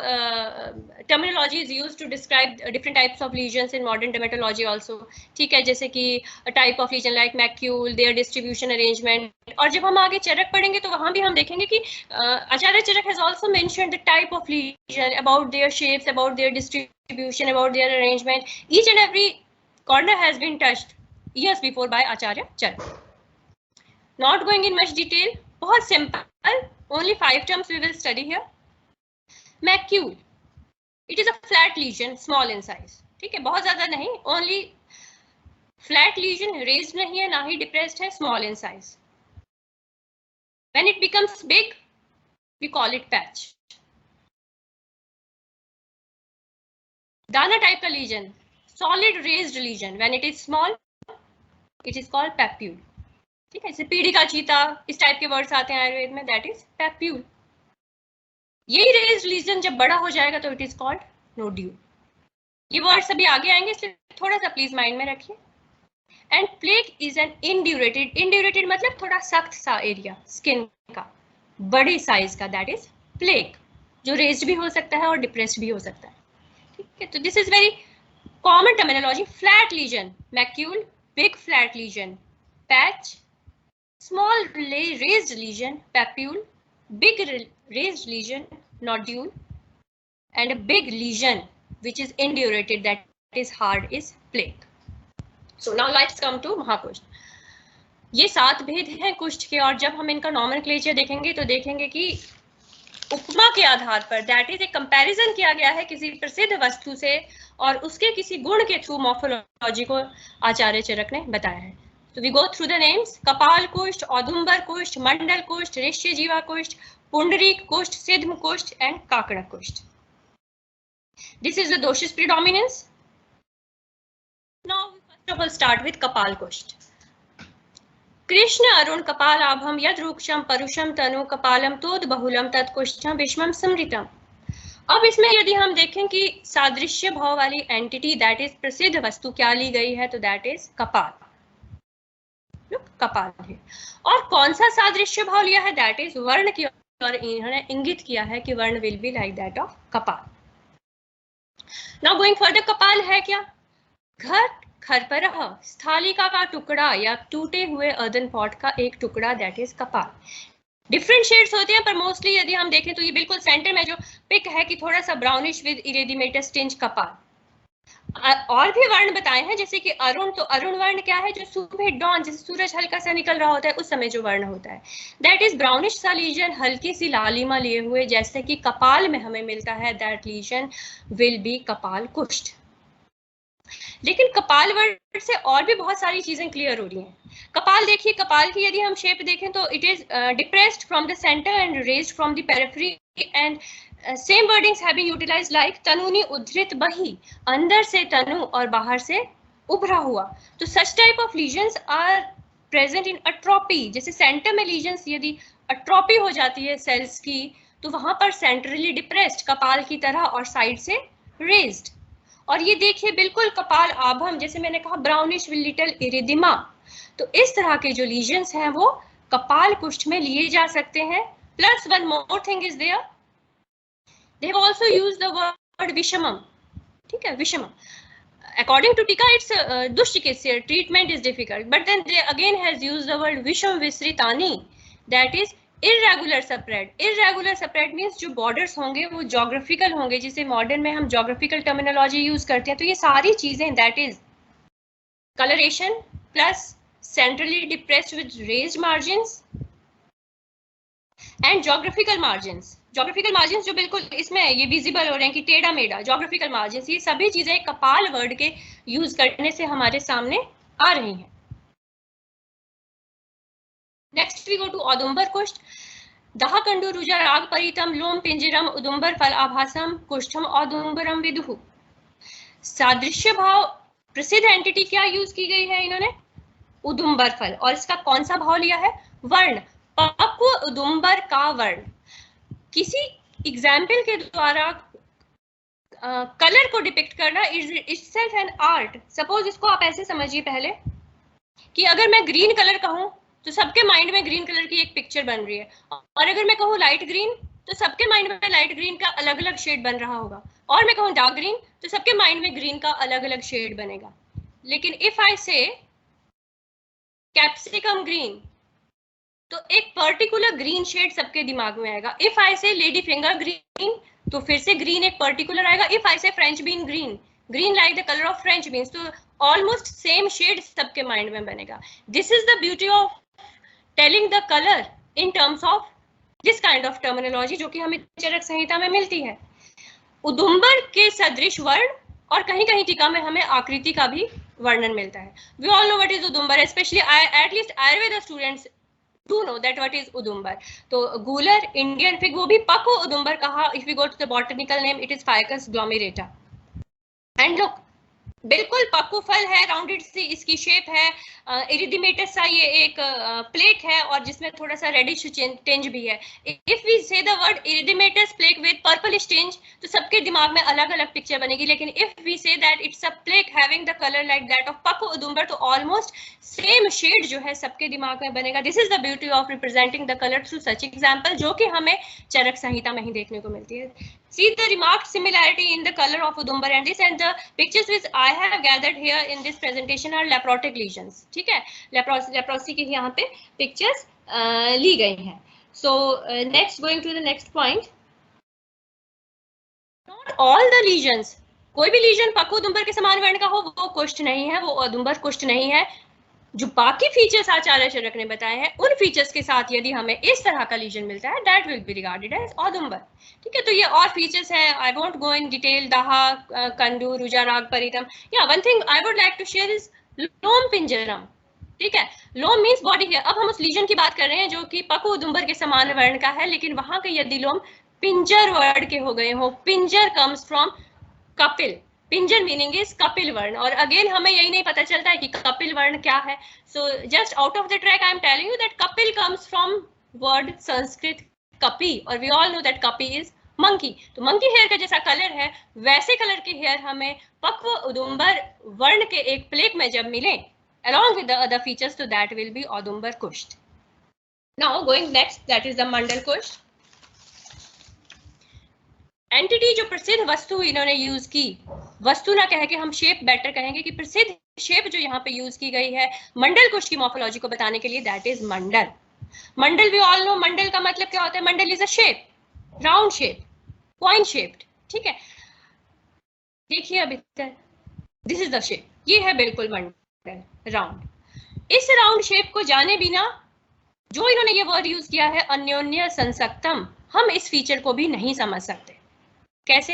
[SPEAKER 3] terminology is used to describe different types of lesions in modern dermatology also. ठीक है, जैसे कि a type of lesion like macule, their distribution arrangement. और जब हम आगे चरक पढ़ेंगे तो वहाँ भी हम देखेंगे कि आचार्य चरक has also mentioned the type of lesion, about their shapes, about their distribution, about their arrangement. Each and every corner has been touched years before by Acharya Charak. Not going in much detail, बहुत simple. Only 5 terms we will study here. Macule. It is a flat lesion, small in size. ठीक है, बहुत ज्यादा नहीं, only flat lesion, raised नहीं है, ना ही depressed है, small in size. When it becomes big, we call it patch. दाना type का lesion, solid raised lesion. When it is small, it is called papule. ठीक है, जैसे पीढ़ी का चीता, इस टाइप के वर्ड्स आते हैं आयुर्वेद में, दैट इज पैप्यूल. यही रेज्ड लीजन जब बड़ा हो जाएगा तो इट इज कॉल्ड नोड्यूल. ये वर्ड्स अभी आगे आएंगे, इसलिए थोड़ा सा प्लीज माइंड में रखिए. एंड प्लेग इज एन इंड्यूरेटेड, इंड्यूरेटेड मतलब थोड़ा सख्त सा एरिया स्किन का, बड़े साइज का, दैट इज प्लेग, जो रेज्ड भी हो सकता है और डिप्रेस्ड भी हो सकता है. ठीक है, तो this is very common terminology. Flat lesion macule, big flat lesion patch, small raised lesion papule, big raised lesion nodule, and a big lesion which is indurated, that is hard, is plaque. So now let's come to महाकुष्ठ. ये 7 भेद हैं कुष्ठ के, और जब हम इनका nomenclature देखेंगे तो देखेंगे कि उपमा के आधार पर, दैट इज एक कंपैरिजन किया गया है किसी प्रसिद्ध वस्तु से और उसके किसी गुण के थ्रू मॉर्फोलॉजी को आचार्य चरक ने बताया है. So we go through the names: Kapal Kusht, Audumbar Kusht, Mandal Kusht, Rishyajiva Kusht, Pundarik Kusht, Sidhm Kusht, and Kakada Kusht. This is the doshis predominance. Now we first of all start with Kapal Kusht. Krishna Arun Kapal Abham Yad Ruksham Parusham Tanu Kapalam Tod Bahulam Tat Kushtam Vishmam Samritam. अब इसमें यदि हम देखें कि सादृश्य भाव वाली entity, that is प्रसिद्ध वस्तु क्या ली गई है, तो दैट इज कपाल. कपाल है. और कौन सा सादृश्य भाव लिया है, दैट इज वर्ण की, और इन्होंने इंगित किया है कि वर्ण will be like that of कपाल. नाउ गोइंग फर्दर, कपाल है क्या? घर, खरपरह, स्थालिका का टुकड़ा या टूटे हुए अर्दन पॉट का एक टुकड़ा, दैट इज कपाल. डिफरेंट शेड्स होते हैं, पर मोस्टली यदि हम देखें तो ये बिल्कुल सेंटर में जो पिक है कि थोड़ा सा ब्राउनिश विद इरेडिमेटस टिंज कपाल. और भी वर्ण बताए हैं, जैसे कि अरुण, तो अरुण वर्ण क्या है, जो सुबह डॉन, जैसे सूरज हल्का सा निकल रहा होता है उस समय जो वर्ण होता है, दैट इज ब्राउनिश सा लीजन, हल्की सी लालिमा लिए हुए, जैसे कि कपाल में हमें मिलता है, दैट लीजन विल बी कपाल कुष्ठ. लेकिन कपाल वर्ण से और भी बहुत सारी चीजें क्लियर हो रही हैं. कपाल देखिए, कपाल की यदि हम शेप देखें तो it is depressed from the centre and raised from the periphery, and same wordings have been utilized like तनुनी उद्धृत बही, अंदर से तनु और बाहर से उभरा हुआ. तो such type of lesions are present in atrophy. जैसे सेंटर में lesions यदि atrophy हो जाती है सेल्स की, तो वहां पर centrally depressed कपाल की तरह और साइड से raised. और ये देखिए बिल्कुल कपाल आभम, जैसे मैंने कहा brownish with little erythema. तो इस तरह के जो lesions हैं वो कपाल कुष्ठ में लिए जा सकते हैं. Plus one more thing is there. They have also used the word vishamam. ठीक है, vishamam. According to Tika, it's dushchikitsa, treatment is difficult. But then they again has used the word visham visritani, that is irregular spread. Irregular spread means जो borders होंगे वो geographical होंगे, जिसे modern में हम geographical terminology use करते हैं. तो ये सारी चीजें, that is coloration plus centrally depressed with raised margins and geographical margins. Geographical margins जो बिल्कुल इसमें ये विजिबल हो रहे हैं कि टेढ़ा मेढ़ा, geographical margins, ये सभी चीजें कपाल वर्ड के यूज करने से हमारे सामने आ रही हैं. नेक्स्ट वी गो टू औदुंबर कुष्ठ. दह कंडु रुजा राग परितम लोम पिंजरम उदुंबर फल आभासम कुष्ठम औदुंबरम विदुहु. सादृश्य भाव प्रसिद्ध एंटिटी क्या यूज की गई है इन्होंने, उदुंबर फल, और इसका कौन सा भाव लिया है, वर्ण, पक्व उदुंबर का वर्ण. किसी एग्जाम्पल के द्वारा कलर को डिपिक्ट करना is itself an art. Suppose इसको आप ऐसे समझिए पहले कि अगर मैं ग्रीन कलर कहूं तो सबके माइंड में ग्रीन कलर की एक पिक्चर बन रही है, और अगर मैं कहूँ लाइट ग्रीन तो सबके माइंड में लाइट ग्रीन का अलग अलग शेड बन रहा होगा, और मैं कहूँ डार्क ग्रीन तो सबके माइंड में ग्रीन का अलग अलग शेड बनेगा। लेकिन इफ आई से कैप्सिकम ग्रीन तो एक पर्टिकुलर ग्रीन शेड सबके दिमाग में आएगा। इफ आई से लेडी फिंगर ग्रीन तो फिर से ग्रीन एक पर्टिकुलर आएगा। इफ आई से French bean green, green like the colour of French beans, तो ऑलमोस्ट सेम शेड सबके माइंड में बनेगा। This is the beauty of telling the colour in terms of this kind of terminology, जो कि हमें चरक संहिता में मिलती है। उदुम्बर के सदृश वर्ण और कहीं कहीं टीका में हमें आकृति का भी वर्णन मिलता है। We all know what is udumbar, specially at least Ayurveda students do know that what is udumbar. तो gular Indian fig वो भी पको उदुम्बर कहा। if we go to the botanical name it is Ficus glomerata. And look, बिल्कुल पक्कू फल है, rounded सी इसकी shape है, इरिडिमेटस सा ये एक प्लेक है और जिसमें थोड़ा सा रेडिश टिंज भी है। If we say the word erythematous plaque with purplish tinge तो सबके दिमाग में अलग अलग पिक्चर बनेगी। लेकिन if we say that it's a plaque having the colour like that of pakku udumbar तो ऑलमोस्ट सेम शेड जो है सबके दिमाग में बनेगा। This is the beauty of representing the colour through such example, जो कि हमें चरक संहिता में ही देखने को मिलती है। See the remarked similarity in the color of Udumbar and this, and the pictures which I have gathered here in this presentation are leprotic lesions. ठीक है, leprosy की यहाँ पे pictures ली गई हैं। So next, going to the next point. Not all the lesions, कोई भी legion पक्कू उदुम्बर के समान वर्ण का हो वो कुष्ठ नहीं है, वो उदुम्बर कुष्ठ नहीं है। जो बाकी फीचर्स आचार्य चरक ने बताए हैं उन फीचर्स के साथ यदि हमें इस तरह का लीजन मिलता है that will be regarded as audumbar. ठीक है, तो ये और फीचर्स हैं, I won't go in detail. दाहा, कंडू, रुजाराग, परितम। Yeah one thing I would like to share is लोम पिंजरम। ठीक है, लोम मींस बॉडी हेयर। अब हम उस लीजन की बात कर रहे हैं जो कि पक्कू उदुम्बर के समान वर्ण का है, लेकिन वहां के यदि लोम पिंजर वर्ड के हो गए हो, पिंजर कम्स फ्रॉम कपिल, पिंजर मीनिंग इज कपिल वर्ण। और अगेन हमें यही नहीं पता चलता है कि कपिल वर्ण क्या है। So just out of the track I am telling you that Kapil comes from word Sanskrit कपि, और वी ऑल नो दैट कपि इज मंकी। तो मंकी हेयर का जैसा कलर है वैसे कलर के हेयर हमें पक्व उदुम्बर वर्ण के एक प्लेक में जब मिले along with the other features, so that will be औदुम्बर कुष्ठ. Now going next, that is the मंडल कुष्ठ. एंटिटी जो प्रसिद्ध वस्तु इन्होंने यूज की, वस्तु ना कह के हम शेप बेटर कहेंगे कि प्रसिद्ध शेप जो यहाँ पे यूज की गई है मंडल कुष्ठ की मॉर्फोलॉजी को बताने के लिए, that is mandal. Mandal we all know, मंडल का मतलब क्या होता है? Mandal is a shape, round shape, point shaped. ठीक है, देखिए अभी दिस इज द शेप, ये है बिल्कुल मंडल, राउंड. इस राउंड शेप को जाने बिना जो इन्होंने ये वर्ड यूज किया है अन्योन्य संसक्तम, हम इस फीचर को भी नहीं समझ सकते. कैसे?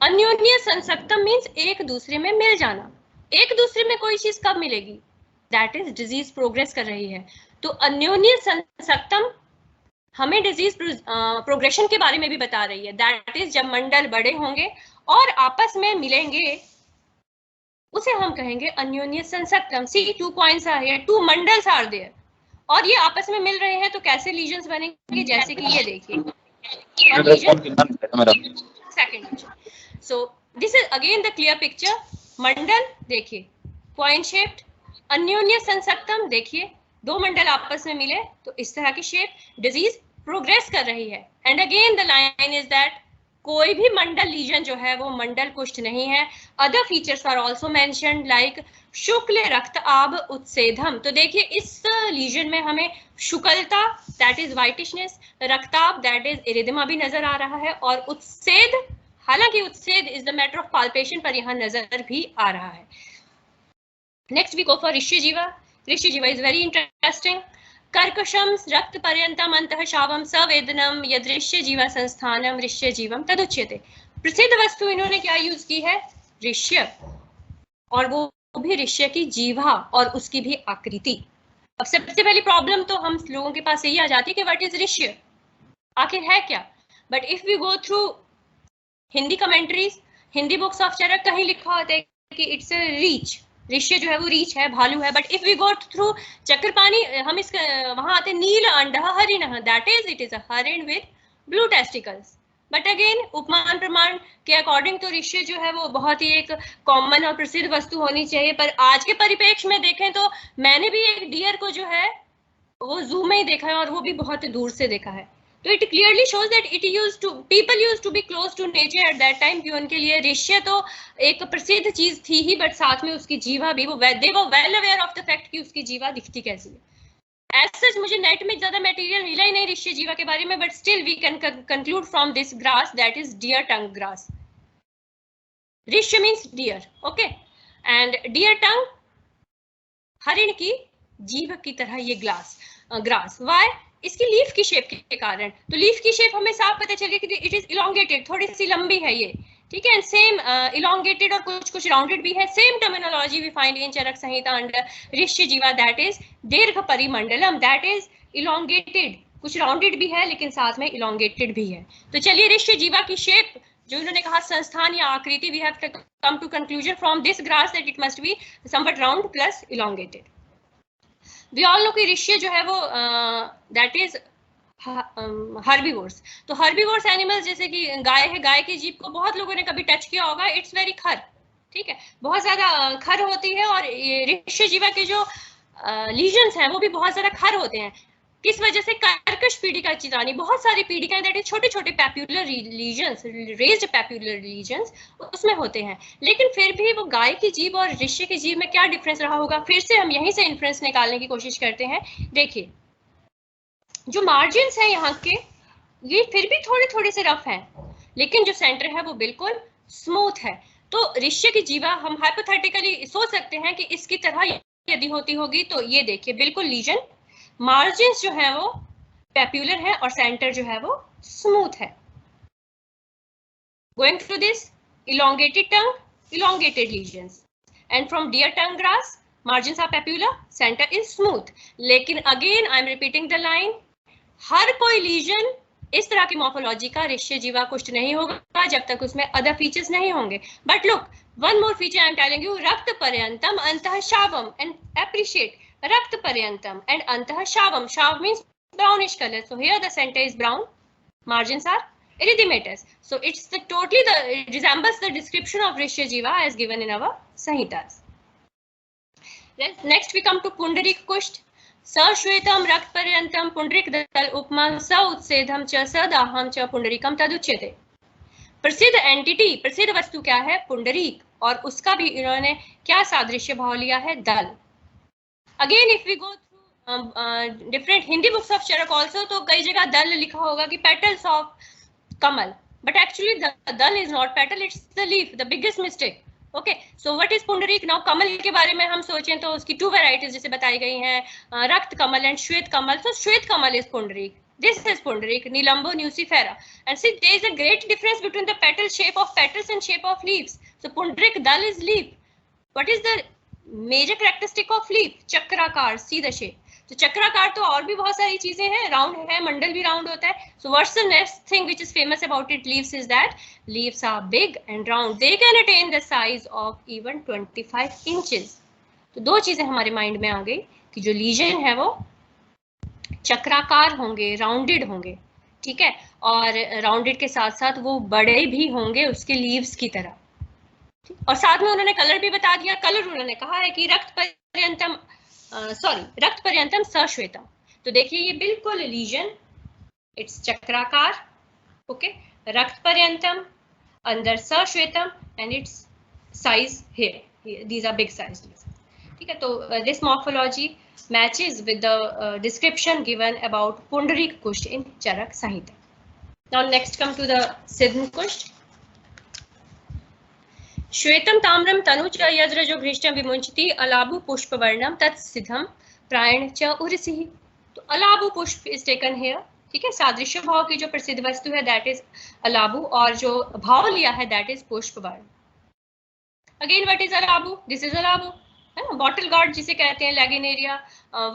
[SPEAKER 3] अन्योन्य संसक्तम मींस एक दूसरे में मिल जाना. एक दूसरे में कोई चीज कब मिलेगी? दैट इज डिजीज प्रोग्रेस कर रही है. तो अन्योन्य संसक्तम हमें डिजीज प्रोग्रेशन के बारे में भी बता रही है. दैट इज जब मंडल बड़े होंगे और आपस में मिलेंगे उसे हम कहेंगे अन्योन्य संसक्तम. See 2 points are here, 2 mandals are there और ये आपस में मिल रहे हैं तो कैसे लीजन्स बनेंगे? जैसे कि ये देखिए second. So this is again the clear picture. Mandal देखिए पॉइंट शेप्ड, अन्योन्य संसक्तम देखिए 2 मंडल आपस में मिले तो इस तरह की शेप. डिजीज प्रोग्रेस कर रही है. And again the line is that कोई भी मंडल लीजन जो है वो मंडल कुष्ठ नहीं है. Other features are also mentioned like शुक्ल रक्तआभ उत्सेधम. तो देखिए इस लीजन में हमें शुक्लता दैट इज व्हाइटिशनेस, रक्ताभ दैट इज इरिदिमा भी नजर आ रहा है और उत्सेद, हालांकि उत्सेद is the matter of palpation पर यहाँ नजर भी आ रहा है. Next we go for rishyajiva. Rishyajiva is very interesting. कर्कशम रक्त पर्यंतम अंतः शावम सवेदनम यदृश्य जीवा संस्थानम ऋष्य जीवम तदुच्यते. प्रसिद्ध वस्तु इन्होंने क्या यूज की है? ऋष्य, और वो भी ऋष्य की जीवा और उसकी भी आकृति. अब सबसे पहली प्रॉब्लम तो हम लोगों के पास यही आ जाती है कि व्हाट इज ऋष्य, आखिर है क्या? But if we go through Hindi commentaries, Hindi books of Charak, कहीं लिखा होता है कि इट्स अ रीच. ऋष्य जो है वो रीछ है, भालू है. But if we go through Chakrapani, हम इसका वहां आते नील अंडः हरिणः, that is it is a harin with blue testicles. But again उपमान प्रमाण के अकॉर्डिंग तो ऋष्य जो है वो बहुत ही एक कॉमन और प्रसिद्ध वस्तु होनी चाहिए. पर आज के परिप्रेक्ष्य में देखें तो मैंने भी एक डियर को जो है वो जू में ही देखा है और वो भी बहुत दूर से देखा है. तो it clearly shows that people used to be close to nature at that time, कि उनके लिए ऋष्य तो एक प्रसिद्ध चीज थी ही, बट साथ में उसकी जीवा भी, they were well aware of the fact कि उसकी जीवा दिखती कैसी है। एज सच मुझे नेट में ज्यादा मटेरियल मिला ही नहीं ऋष्य जीवा के बारे में, but still we can conclude from this grass that is deer tongue grass. ऋष्य means deer, okay, and deer tongue हरिण की जीभ की तरह ये ग्रास। वाई? इसकी लीफ की शेप के कारण। तो लीफ की शेप हमें साफ पता चल गया कि इट इज इलोंगेटेड, थोड़ी सी लंबी है ये, ठीक है, सेम इलोंगेटेड और कुछ राउंडेड भी है। Same terminology we find in Charak Samhita under rishya jiva, that is दीर्घ परिमंडलम, दैट इज इलोंगेटेड, कुछ राउंडेड भी है लेकिन साथ में इलोंगेटेड भी है। तो चलिए ऋष्य जीवा की शेप जो इन्होंने कहा संस्थान या आकृति, we have come to conclusion from this grass that it must be something round plus elongated. We all know कि ऋष्य जो है वो दैट इज हर्बीवोर्स। तो हर्बीवोर्स एनिमल्स जैसे कि गाय है, गाय की जीभ को बहुत लोगों ने कभी टच किया होगा, इट्स वेरी खर, ठीक है, बहुत ज्यादा खर होती है, और ऋष्य जीवा के जो लीजन्स हैं वो भी बहुत ज्यादा खर होते हैं। किस वजह से? कर्कश पीड़िका चितानी, बहुत सारी पीड़िकाएं दैट इज छोटे छोटे पैप्यूलर लीजन्स, रेज्ड पैप्यूलर लीजन्स उसमें होते हैं। लेकिन फिर भी वो गाय की जीभ और ऋष्य की जीभ में क्या डिफरेंस रहा होगा? फिर से हम यहीं से इन्फ्रेंस निकालने की कोशिश करते हैं। देखिए जो मार्जिन्स हैं यहाँ के, ये फिर भी थोड़े थोड़े से रफ हैं, लेकिन जो सेंटर है वो बिल्कुल स्मूथ है। तो ऋष्य की जीवा हम हाइपोथेटिकली सोच सकते हैं कि इसकी तरह यदि होती होगी, तो ये देखिए बिल्कुल लीजन, मार्जिन्स जो है वो पैप्यूलर है और सेंटर जो है वो स्मूथ है। Going through this elongated tongue, elongated lesions, and from deer tongue grass margins are papular, center is smooth. लेकिन again I am repeating the line, हर कोई लीजन इस तरह की मॉर्फोलॉजी का ऋष्य जीवा कुष्ठ नहीं होगा जब तक उसमें अदर फीचर्स नहीं होंगे। But look, one more feature I am telling you, रक्त पर्यंतम अंतः शावम, एंड अप्रिशिएट रक्त पर्यंतम एंड अंतः शावम। शाव means brownish color, so here the center is brown, margins are erythematous, so it's it resembles the description of Rishya Jiva as given in our Samhitas. Next we come to Pundarik Kusht, सश्वेतम रक्त पर्यंतम पुंडरीक दल उपमा स उत्सेधम च सदाहम च पुंडरीकम तदुच्यते। प्रसिद्ध entity, प्रसिद्ध वस्तु क्या है? पुंडरीक, और उसका भी इन्होंने क्या सादृश्य भाव लिया है? दल। Again if we go through different Hindi books of Charak also, तो कई जगह दल लिखा होगा कि petals of kamal, but actually dal is not petal, it's the leaf, the biggest mistake. Okay, so what is pundarik? Now कमल के बारे में हम सोचें तो उसकी 2 वैरायटीज जैसे बताई गई हैं, रक्त कमल एंड श्वेत कमल। तो श्वेत कमल is Pundarik, this is Pundarik, Nilambo nucifera, and see there is a great difference between the petal shape of petals and shape of leaves. So Pundarik dal is leaf. What is the major characteristic of leaf? Chakrakar, see the shape. तो चक्राकार तो और भी बहुत सारी चीजें हैं, round है, मंडल भी राउंड होता है। So what's the next thing which is famous about it leaves is that leaves are big and round. They can attain the size of even 25 inches. तो दो चीजें हमारे माइंड में आ गई कि जो लीजन है वो चक्राकार होंगे, राउंडेड होंगे, ठीक है, और राउंडेड के साथ साथ वो बड़े भी होंगे उसके लीव्स की तरह। और साथ में उन्होंने कलर भी बता दिया। कलर उन्होंने कहा है कि रक्त पर्यंतम सश्वेतम। तो देखिए ये बिल्कुल लीजन, इट्स चक्राकार, ओके, रक्त पर्यंतम, अंदर सश्वेतम, and it's size here, these are big size, ठीक है। तो this morphology matches with the description given about Pundarik Kusht in Charak Samhita. Now next come to the Siddham Kusht. Shvetam tamram tanu cha yadrajo घृष्टम विमुंचति अलाबु पुष्प वर्णम तत् सिद्धम प्रायण च उर्सिहि। तो अलाबु पुष्प is taken here, ठीक है। सादृश्य भाव की जो प्रसिद्ध वस्तु है that is अलाबु, और जो भाव लिया है that is पुष्प वर्ण। Again what is अलाबु? This is अलाबु, है ना, बॉटल गार्ड जिसे कहते हैं, लैगिनेरिया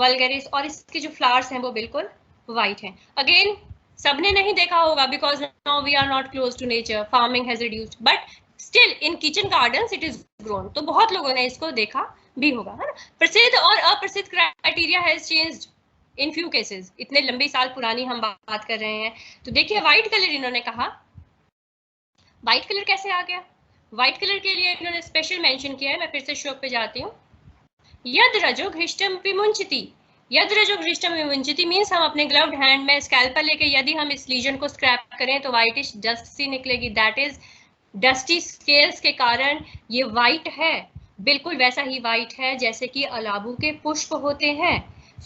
[SPEAKER 3] वल्गैरिस, और इसके जो फ्लावर्स हैं वो बिल्कुल वाइट हैं। अगेन सबने नहीं देखा होगा because now we are not close to nature, farming has reduced, but still in kitchen gardens it is grown. तो बहुत लोगों ने इसको देखा भी होगा, है ना। प्रसिद्ध और अप्रसिद्ध criteria has changed in few cases, इतने लंबे साल पुरानी हम बात कर रहे हैं। तो देखिए व्हाइट कलर इन्होंने कहा, व्हाइट कलर कैसे आ गया? व्हाइट कलर के लिए इन्होंने स्पेशल मेंशन किया है, मैं फिर से श्लोक पे जाती हूँ। यद रजो घृष्टम विमुंचति, यद्रजो घृष्टम विमुंचति मीन्स हम अपने ग्लव्ड हैंड में स्कैल्पल लेके यदि हम इस लीजन को स्क्रैप करें तो व्हाइटिश डस्ट सी निकलेगी, दैट इज डस्टी स्केल्स के कारण ये व्हाइट है, बिल्कुल वैसा ही व्हाइट है जैसे कि अलाबू के पुष्प होते हैं।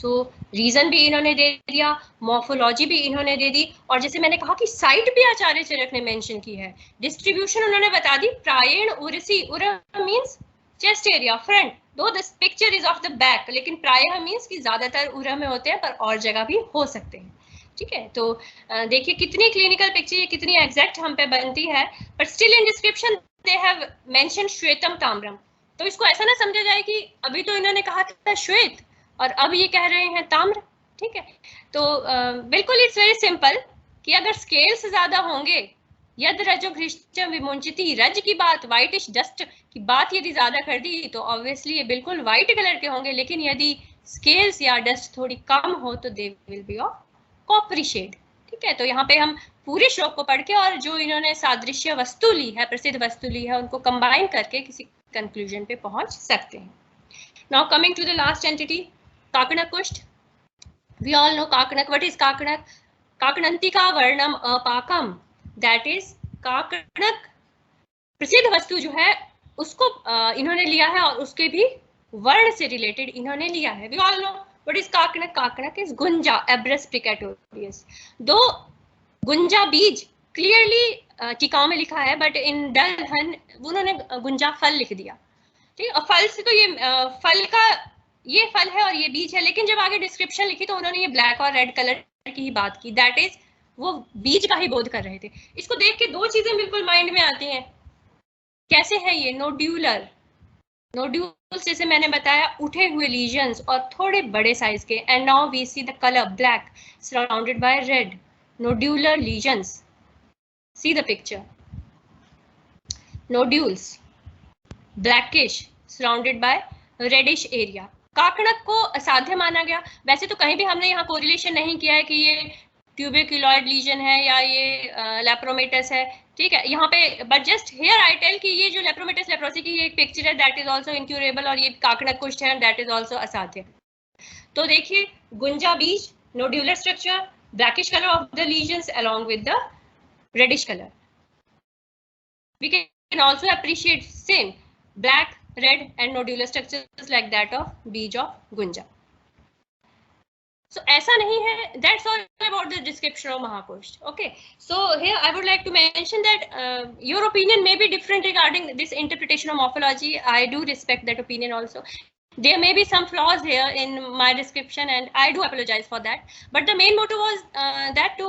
[SPEAKER 3] सो रीजन भी इन्होंने दे दिया, मॉर्फोलॉजी भी इन्होंने दे दी, और जैसे मैंने कहा कि साइट भी आचार्य चरक ने मेंशन की है, डिस्ट्रीब्यूशन उन्होंने बता दी, प्रायण उर्सी, उर मींस चेस्ट एरिया फ्रंट, दो this picture is of the back, लेकिन प्रायः मींस कि ज्यादातर उर में होते हैं पर और जगह भी हो सकते हैं। ठीक है, तो देखिए कितनी क्लिनिकल पिक्चर, कितनी एग्जैक्ट हम पे बनती है, but still in description they have mention श्वेतम ताम्रम। तो इसको ऐसा ना समझा जाए कि अभी तो इन्होंने कहा था श्वेत और अब ये कह रहे हैं ताम्र। ठीक है, तो बिल्कुल इट्स वेरी सिंपल कि अगर स्केल्स ज्यादा होंगे, यद रजो घृष्टम विमुंचति, रज की बात, व्हाइटिश डस्ट की बात यदि ज्यादा कर दी तो ऑब्वियसली ये बिल्कुल व्हाइट कलर के होंगे, लेकिन यदि स्केल्स या डस्ट थोड़ी कम हो तो they will be of coppery shade. ठीक है, तो यहाँ पे हम पूरे श्लोक को पढ़ के और जो इन्होंने सादृश्य वस्तु ली है, प्रसिद्ध वस्तु ली है, उनको कंबाइन करके किसी कंक्लूजन पे पहुंच सकते हैं। Now coming to the last entity, kakanak kushtha. We all know kakanak, what is kakanak? काकणंतिका वर्णम अपाकम, दैट इज काकणक प्रसिद्ध वस्तु जो है उसको इन्होंने लिया है और उसके भी वर्ण से रिलेटेड इन्होंने लिया है। We all know what is kakanak? Kakanak is gunja, abrus precatorius. दो गुंजा बीज क्लियरली टीकाओं में लिखा है, बट इन दलहन उन्होंने गुंजा फल लिख दिया। ठीक है, और फल से तो ये फल का ये फल है और ये बीज है, लेकिन जब आगे डिस्क्रिप्शन लिखी तो उन्होंने ये ब्लैक और रेड कलर की ही बात की, दैट इज वो बीज का ही बोध कर रहे थे। इसको देख के दो चीजें बिल्कुल माइंड में आती हैं, कैसे है ये नोड्यूलर, नोड्यूल्स जैसे मैंने बताया उठे हुए लीजन्स और थोड़े बड़े साइज के, and now we see the colour black surrounded by red nodular lesions. See the picture. Nodules, blackish, surrounded by reddish area. काकणक को असाध्य माना गया। वैसे तो कहीं भी हमने यहाँ कोरिलेशन नहीं किया है कि ये ट्यूबरक्युलॉइड लीजन है या ये लेप्रोमेटस है। ठीक है, यहाँ पे but just here I tell कि ये जो लेप्रोमेटस लेप्रोसी की ये एक पिक्चर है, दैट इज आल्सो इनक्यूरेबल, और ये काकणक कुष्ठ है, दैट इज आल्सो असाध्य। तो देखिए गुंजा बीज, nodular structure, blackish color of the lesions along with the reddish color. We can also appreciate same black, red and nodular structures like that of beej of gunja. So ऐसा नहीं है, that's all about the description of Mahakush. Okay, so here I would like to mention that your opinion may be different regarding this interpretation of morphology. I do respect that opinion also. There may be some flaws here in my description and I do apologize for that, but the main motive was that to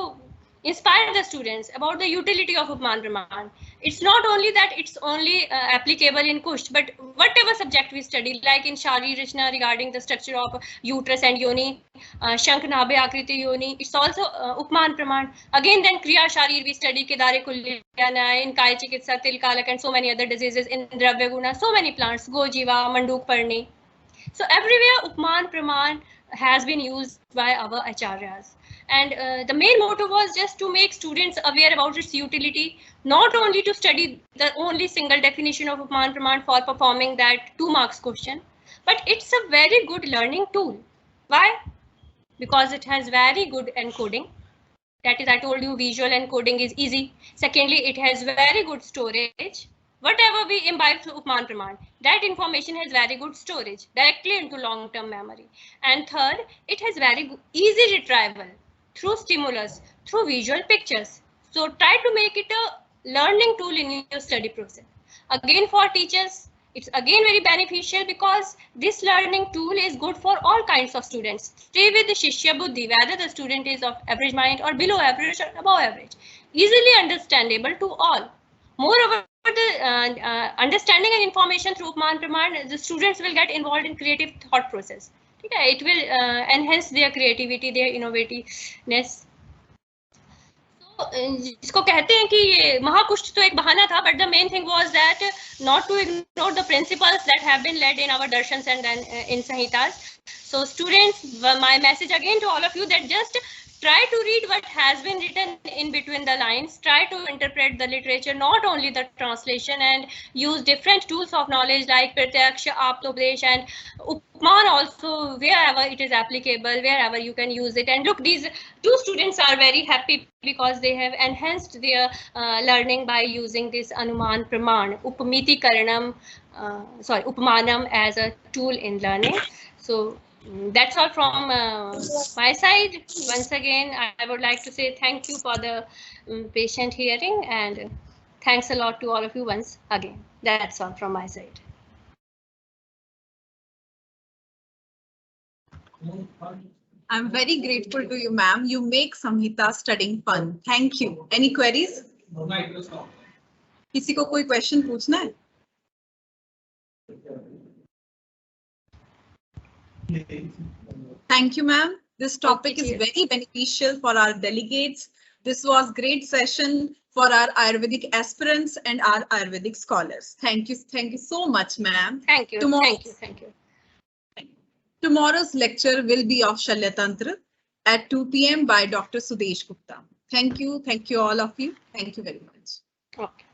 [SPEAKER 3] inspire the students about the utility of Upman Praman. It's not only that it's only applicable in Kusht, but whatever subject we study, like in Shari Rachna regarding the structure of uterus and yoni, Shank Nabhe Akriti yoni, it's also Upman Praman. Again then Kriya Shari we study Kedare Kulyana, in Kaya Chikitsa, Tilkalak and so many other diseases, in Dravya Guna, so many plants, Gojiva, Manduk Parni. So everywhere Upman Praman has been used by our acharyas, and the main motive was just to make students aware about its utility, not only to study the only single definition of Upman Praman for performing that 2 marks question, but it's a very good learning tool. Why? Because it has very good encoding. That is, I told you visual encoding is easy. Secondly, it has very good storage. Whatever we imbibe through Upman Praman, that information has very good storage directly into long-term memory. And third, it has very easy retrieval through stimulus, through visual pictures. So try to make it a learning tool in your study process. Again, for teachers, it's again very beneficial because this learning tool is good for all kinds of students. Stay with the Shishya Buddhi, whether the student is of average mind or below average or above average. Easily understandable to all. Moreover, the understanding and information through Upman Praman, the students will get involved in creative thought process. Okay, it will enhance their creativity, their innovativeness. So, इसको कहते हैं कि ये महाकुष्ठ तो एक बहाना था, but the main thing was that not to ignore the principles that have been led in our darshans and then in Samhitas. So students, my message again to all of you that just try to read what has been written in between the lines, try to interpret the literature, not only the translation, and use different tools of knowledge like Pratyaksha, Aptopadesh and Upman also, wherever it is applicable, wherever you can use it. And look, these two students are very happy because they have enhanced their learning by using this Anuman Praman, Upamiti Upamanam as a tool in learning. So that's all from my side. Once again, I would like to say thank you for the patient hearing, and thanks a lot to all of you once again. That's all from my side.
[SPEAKER 1] I'm very grateful to you, ma'am. You make Samhita studying fun. Thank you. Any queries? किसी को कोई question पूछना है? Thank you, ma'am. This topic is very beneficial for our delegates. This was great session for our Ayurvedic aspirants and our Ayurvedic scholars. Thank you so much, ma'am.
[SPEAKER 3] Thank you. Thank you.
[SPEAKER 1] Tomorrow's lecture will be of Shalyatantra at 2 p.m. by Dr. Sudesh Gupta. Thank you all of you. Thank you very much.
[SPEAKER 3] Okay.